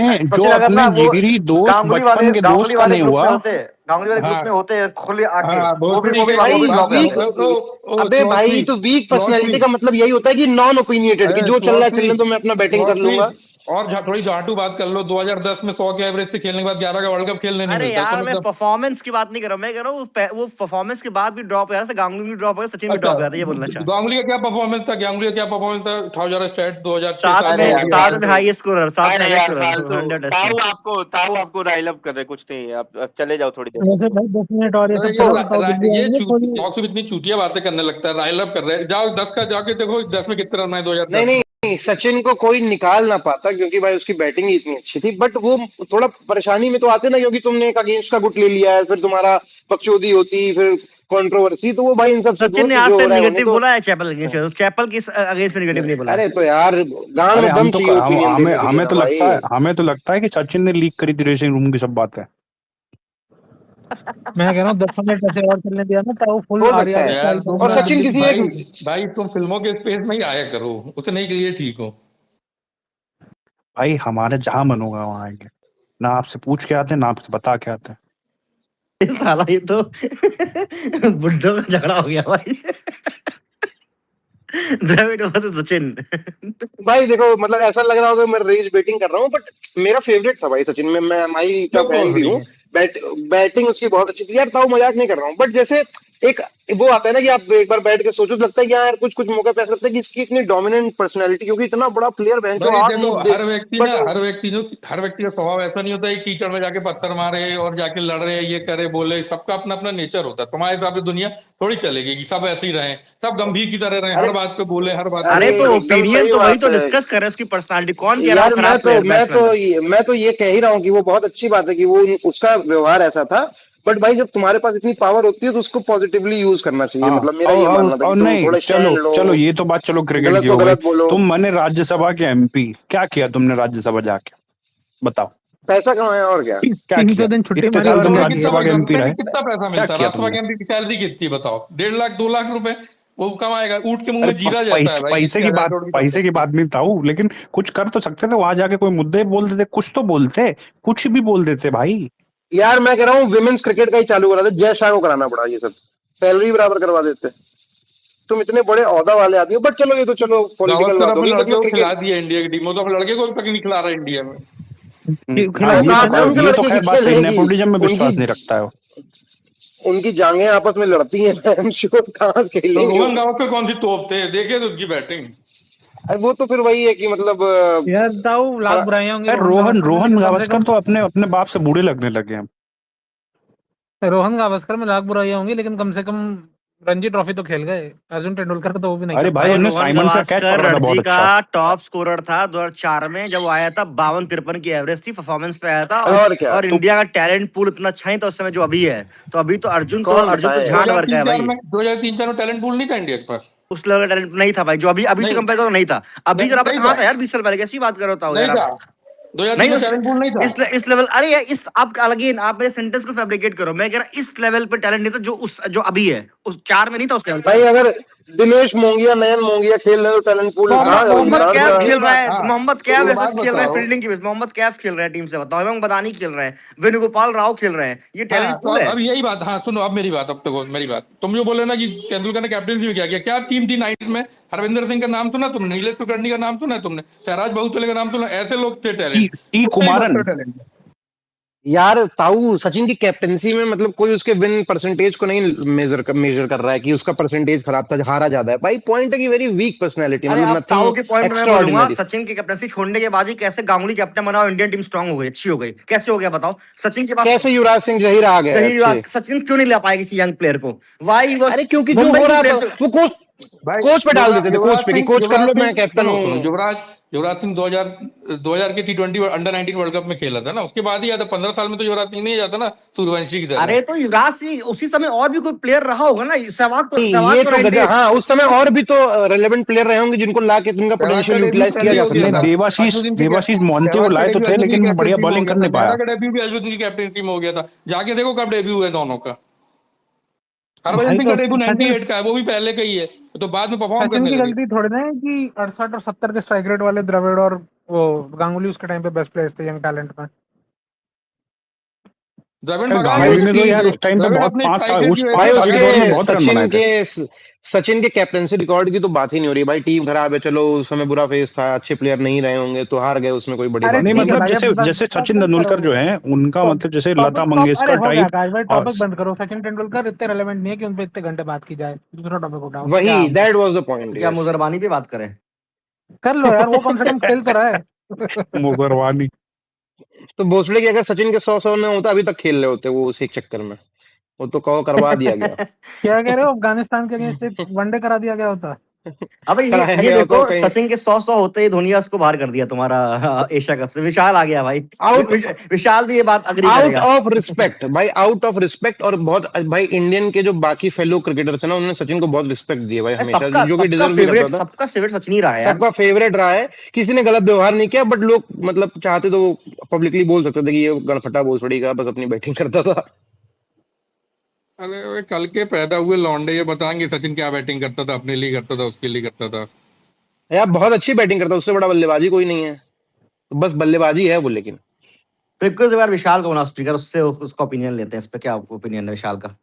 अगर अपने ना वो जिगरी दोस्त, बचपन के दोस्त का नहीं हुआ। गांगुली वाले ग्रुप हाँ में होते खुले आके, हाँ, वो भी भोसड़ी वो भी के वो भी भाई फ्लॉप हो वीक, जाते। अबे भाई तो वीक पर्सनैलिटी का मतलब यही होता है कि नॉन ओपिनियटेड, कि जो चल रहा है चलने तो मैं अपना बैटिंग कर लूंगा। और थोड़ी झाटू बात कर लो, 2010 में 100 के एवरेज से खेलने के बाद 11 का वर्ल्ड कप खेलने नहीं अरे मिलता तो यार, मैं मतलब। परफॉर्मेंस की बात नहीं कर रहा हूँ, मैं कह रहा हूँ वो परफॉर्मेंस के बाद भी ड्रॉप हो जाता, गांगुली भी ड्रॉप हो गया, सचिन भी अच्छा, ड्रॉप हो जाता, ये बोलना चाह रहा हूँ। गांगुली का क्या परफॉर्मेंस था? गांगुली का क्या परफॉर्मेंस था? 1000 स्टैट 2006 साथ 7 अरे में यार में हो गया। साथ में फालतू, हाई स्कोरर, साथ में अरे हाई यार स्कोरर फालतू, 100 टेस्ट में। ताऊ आपको राइल अप कर रहे, कुछ नहीं है, अब चले जाओ थोड़ी देर के वैसे लिए। भाई 10 मिनट और ये अरे सब करो तो ताऊ दिल्ली ये आएंगे थोड़ी। मौसम इतनी चूतिया बातें करने लगता है, राइल अप कर रहे हैं। जाओ 10 का जाके देखो 10 में कितने रन आए नहीं 2010 में। नहीं, सचिन को कोई निकाल ना पाता, क्योंकि भाई उसकी बैटिंग ही इतनी अच्छी थी, बट वो थोड़ा परेशानी में तो आते ना, क्योंकि तुमने एक अगेंस्ट का गुट ले लिया है, फिर तुम्हारा पक्षोदी होती, फिर कंट्रोवर्सी, तो वो भाई इन सब से सचिन दूर ने की आज जो से हो रहा है होने निगेटिव तो। बोला है चैपल अगेंस्ट, चैपल की अगेंस्ट में निगेटिव नहीं बोला है। अरे तो यार गांड अरे में दम चाहिए ओपिनियन हमें देने के लिए हमें ना तो भाई। लगता है, कि सचिन ने लीक करी थी ड्रेसिंग रूम की सब बातें। मैं कह रहा हूँ 10 मिनट ऐसे और चलने दिया ना ताऊ फुल हो सकता आर्या है। यार स्टाइल तुम और ना, करूंगा सचिन दिल्ली किसी में। एक, भाई तुम फिल्मों के स्पेस में ही आया करो, उतने के लिए ठीक हो। भाई हमारे जहां मन होगा वहां आएंगे, ना आपसे पूछ के आते, ना आपसे बता के आते। साला ये तो बुड्ढों का झगड़ा हो गया भाई। द्रविड़ वर्सेस सचिन। भाई देखो मतलब ऐसा लग रहा होगा मैं रेज बैटिंग कर रहा हूँ, बट मेरा फेवरेट था भाई सचिन में, मैं माई का क्यों फैन भी भोसड़ी हूँ। है? बैटिंग उसकी बहुत अच्छी थी यार, ताऊ मजाक नहीं कर रहा हूँ, बट जैसे एक वो आता है ना कि आप एक बार बैठ के सोचो, तो लगता है कि यार कुछ कुछ मौके पे ऐसा लगता है कि इसकी इतनी डोमिनेंट पर्सनैलिटी, क्योंकि इतना बड़ा प्लेयर बहन जो भाई 8 देखो, मुंह दे, बट हर व्यक्ति का स्वभाव ऐसा नहीं होता है, कीचड़ में जाके पत्थर मारे और जाके लड़े, ये करे बोले, सबका अपना अपना नेचर होता है। तुम्हारे हिसाब से दुनिया थोड़ी चलेगी कि सब ऐसे ही रहे, सब गंभीर की तरह रहे, अरे हर बात पे बोले, हर बात अरे पे तो एकदम ओपिनियन सही तो वही बात तो है डिस्कस कर रहे हैं, उसकी पर्सनालिटी। कौन कह रहा है यार। वो खराब प्लेयर मैं बैट्समैन था? तो ये कह ही रहा हूँ कि वो बहुत अच्छी बात है कि वो उसका व्यवहार ऐसा था, बट भाई जब तुम्हारे पास इतनी पावर होती है तो उसको पॉजिटिवली यूज करना चाहिए। हाँ मतलब मेरा ये मानना था और कि तुम नहीं, थोड़े चलो स्टैंड लो, चलो ये तो बात चलो क्रिकेट गलत की को हो गई। गलत बोलो। तुम बने राज्यसभा के एमपी, क्या किया तुमने राज्यसभा जाके, बताओ पैसा कमाया और क्या। क्या 300 किया? दिन छुट्टी इतने मारी साल और तुम क्या कितना राज्यसभा के एमपी रहे, कितना पैसा क्या मिलता है? किया राज्यसभा तुमने? के एमपी की सैलरी कितनी बताओ? 1.5 लाख 2 लाख रुपए वो कमाएगा? ऊँट के मुंह अरे में जीरा जाता है भाई, पैसे की 1000 बात, करोड़ की पैसे की संपत्ति। बात नहीं था वो, लेकिन कुछ कर तो सकते थे वहां जाके, कोई मुद्दे बोल देते, कुछ तो बोलते, कुछ भी बोल देते भाई। यार मैं कह रहा हूँ विमेंस क्रिकेट का ही चालू करा दे, जय शाह को कराना पड़ा ये सब, सैलरी बराबर करवा देते। तुम इतने बड़े ओहदा वाले आदमी हो, बट चलो ये तो चलो पॉलिटिकल गावस्कर बात हो अपने गई। बट लड़के मैं को खिला क्रिकेट दिया इंडिया की टीम में, तो अपने लड़के को तक नहीं खिला रहा इंडिया में। हाँ वो ये कहाँ तो है उनके ये तो लड़के खैर की बात सही, खेलने की? नेपोटिज्म में उनकी विश्वास नहीं रखता है वो। उनकी जांघें आपस में लड़ती हैं, I'm sure कहाँ से तो खेलेंगे रोहन वो। गावस्कर कौन सी तोप थे, देखे तो उसकी बैटिंग। अरे वो तो फिर वही है कि मतलब यार ताऊ लाख खड़ा- बुराइयां होंगी अरे रोहन रोहन गावस्कर में, रोहन लेकिन कम से गावस्कर कम तो अपने अपने बाप से बूढ़े लगने लगे हैं। रोहन गावस्कर में लाख बुराइयां होंगी, लेकिन कम से कम रणजी ट्रॉफी तो खेल गए। अर्जुन तेंदुलकर का तो वो भी नहीं अरे कर भाई पाए। भाई उन्हें रोहन साइमंस का कैच गावस्कर पकड़ा था रणजी बहुत का अच्छा। टॉप स्कोरर था 2004 में, जब वो आया था 52-53 की एवरेज थी, परफॉर्मेंस पे आया था। और क्या। और इंडिया का टैलेंट पूल इतना अच्छा नहीं था उस समय जो अभी है। तो अभी तो कौन अर्जुन तो बताए? झांड भर का है 2003-4 भाई। में 2003-4 में टैलेंट पूल नहीं था इंडिया के पास। उस लेवल का टैलेंट नहीं था भाई, जो अभी अभी से नहीं कंपेयर करो तो नहीं था। अभी के बराबर नहीं कहाँ था, था यार 20 साल पहले, कैसी बात कर रहे हो नहीं यार था। आप? 2003 नहीं में टैलेंट पूल नहीं था। इस लेवल, अरे यार इस आप अगेन आप मेरे सेंटेंस को फैब्रिकेट करो। मैं कह रहा इस लेवल पे टैलेंट नहीं था जो अभी है, उस 4 में नहीं था उस लेवल भाई पे। अगर दिनेश मोंगिया, नयन मोंगिया खेल रहे तो टैलेंट पूल था मोहम्मद इमरान कैफ का। खेल रहा है, हाँ, मोहम्मद तो कैफ वो ऐसा बात खेल रहा है बताओ। फील्डिंग की वजह से। मोहम्मद कैफ खेल रहा है टीम से, बताओ हेमंत बदानी खेल रहे हैं, वेणुगोपाल राव खेल रहे हैं, ये हाँ, टैलेंट तो पूल है। अब यही बात, हाँ सुनो अब मेरी बात, अब तक मेरी बात। तुम जो बोले ना कि तेंदुलकर ने कैप्टनसी में क्या किया, क्या टीम थी 90 में? हरविंदर सिंह का नाम सुना तुमने? नीलेश कुलकर्णी का नाम सुना तुमने? सहराज बहुतले का नाम सुना? ऐसे लोग थे टैलेंट, टी उतना ही कुमारन। बदतर टैलेंट। यार ताऊ सचिन की कैप्टनसी में मतलब कोई उसके विन परसेंटेज को नहीं मेजर कर रहा है कि उसका परसेंटेज खराब था, हारा ज्यादा है। भाई पॉइंट है कि वेरी वीक पर्सनैलिटी, अरे मतलब अब ताऊ के नथिंग पॉइंट में मैं बोलूंगा, एक्स्ट्राऑर्डिनरी। सचिन की कैप्टनसी छोड़ने के बाद ही कैसे गांगुली कैप्टन बना और इंडियन टीम स्ट्रांग हो गई, अच्छी हो गई। कैसे हो गया बताओ? सचिन के पास कैसे युवराज सिंह जहीर आ गए जहीर अच्छे? सचिन क्यों नहीं ला पाए किसी यंग प्लेयर को? वाई वाज अरे क्योंकि जो मुंबई हो की रहा था प्लेयर। वो भाई कोच पे डाल देते थे, कोच पे कि कोच कर लो, मैं कैप्टन सुनो हूँ। युवराज सिंह 2000 के T20 अंडर 19 वर्ल्ड कप में खेला था ना, उसके बाद ही आता। 15 साल में तो युवराज सिंह नहीं जाता ना सूर्यवंशी की तरह। अरे तो युवराज सिंह उसी समय और भी कोई प्लेयर रहा होगा ना, ये तो गजब। हाँ उस समय और भी तो रेलेवेंट प्लेयर रहे होंगे जिनको ला के तुमका सहवाग का पोटेंशियल डेब्यू यूटिलाइज किया पहले जा हो गया सकता नहीं, था। था। देवाशीष मोहंती को लाए तो थे, लेकिन बढ़िया बॉलिंग कर नहीं पाया। का डेब्यू भी अश्विन की कैप्टनसी में हो गया था। जाके देखो कब डेब्यू हुआ दोनों का। हरभजन भाई सिंह तो का डेब्यू सचिन 98 का है, वो भी पहले का ही है, तो बाद में परफॉर्म सचिन करने की लगे। गलती थोड़ी ना है कि 68 और 70 के स्ट्राइक रेट वाले द्रविड़ और वो गांगुली उसके टाइम पे बेस्ट प्लेयर्स थे यंग टैलेंट में। द्रविड़ यार भगा भाई गए गांगुली ने तो उसकी यार थे। उस टाइम पे द्रविड़ बहुत अपने 5 स्ट्राइक साल, रेट उस की वजह 5 से भाई साल के भगा दौरान गए में उसके बहुत रन बनाए थे। सचिन के कैप्टनसी रिकॉर्ड की तो बात ही नहीं हो रही भाई। टीम खराब है, चलो उस समय बुरा फेस था, अच्छे प्लेयर नहीं रहे होंगे तो हार गए, उसमें कोई बड़ी अरे बात नहीं नहीं ठीक है है। मतलब भाई, जैसे अब जैसे टॉपिक सचिन बंद तेंदुलकर जो करो। है उनका मतलब जैसे लता टॉपिक मंगेशकर अरे हो गया टाइप। आकाश भाई, और टॉपिक बंद करो। सचिन तेंदुलकर इतने रेलेवेंट नहीं है कि उन पे इतने घंटे बात की जाए। दूसरा टॉपिक उठाओ। वही क्या दैट वाज द पॉइंट। क्या यस मुजरबानी पे बात करें? कर लो यार, वो कम से कम खेल तो रहा है। मुगरवानी। तो भोसले की अगर सचिन के 100 में होता अभी तक खेल रहे होते वो उस एक चक्कर में। वो तो कहो करवा दिया गया। क्या कह रहे हो? अफगानिस्तान के अगेंस्ट वनडे करा दिया गया होता। अबे कराया ये गया देखो तो कहीं सचिन के 100 होते ही धोनी उसको बाहर कर दिया तुम्हारा एशिया कप से। विशाल आ गया भाई। आउट विशाल भी ये बात अग्री आउट करेगा। ऑफ रिस्पेक्ट भाई, आउट ऑफ रिस्पेक्ट। और बहुत भाई इंडियन के जो बाकी फेलो क्रिकेटर्स है ना, उन्होंने सचिन को बहुत रिस्पेक्ट दी है भाई हमेशा, जो कि डिजर्व भी करता था। सबका फेवरेट सचिन ही रहा है यार। सबका फेवरेट रहा है, किसी ने गलत व्यवहार नहीं किया। बट लोग मतलब चाहते तो वो पब्लिकली बोल सकते थे कि ये गड़फटा भोसड़ी का बस अपनी बैटिंग करता था। अरे वे कल के पैदा हुए लौंडे ये बताएंगे सचिन क्या बैटिंग करता था, अपने लिए करता था, उसके लिए करता था। यार बहुत अच्छी बैटिंग करता है, उससे बड़ा बल्लेबाजी कोई नहीं है, तो बस बल्लेबाजी है वो। लेकिन तो एक बार विशाल को बना स्पीकर, उससे उसका ओपिनियन लेते हैं। इस पे क्या ओपिनियन है विशाल का?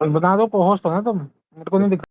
बता दो, को होस्ट हो ना तुम, मेरे को नहीं दिख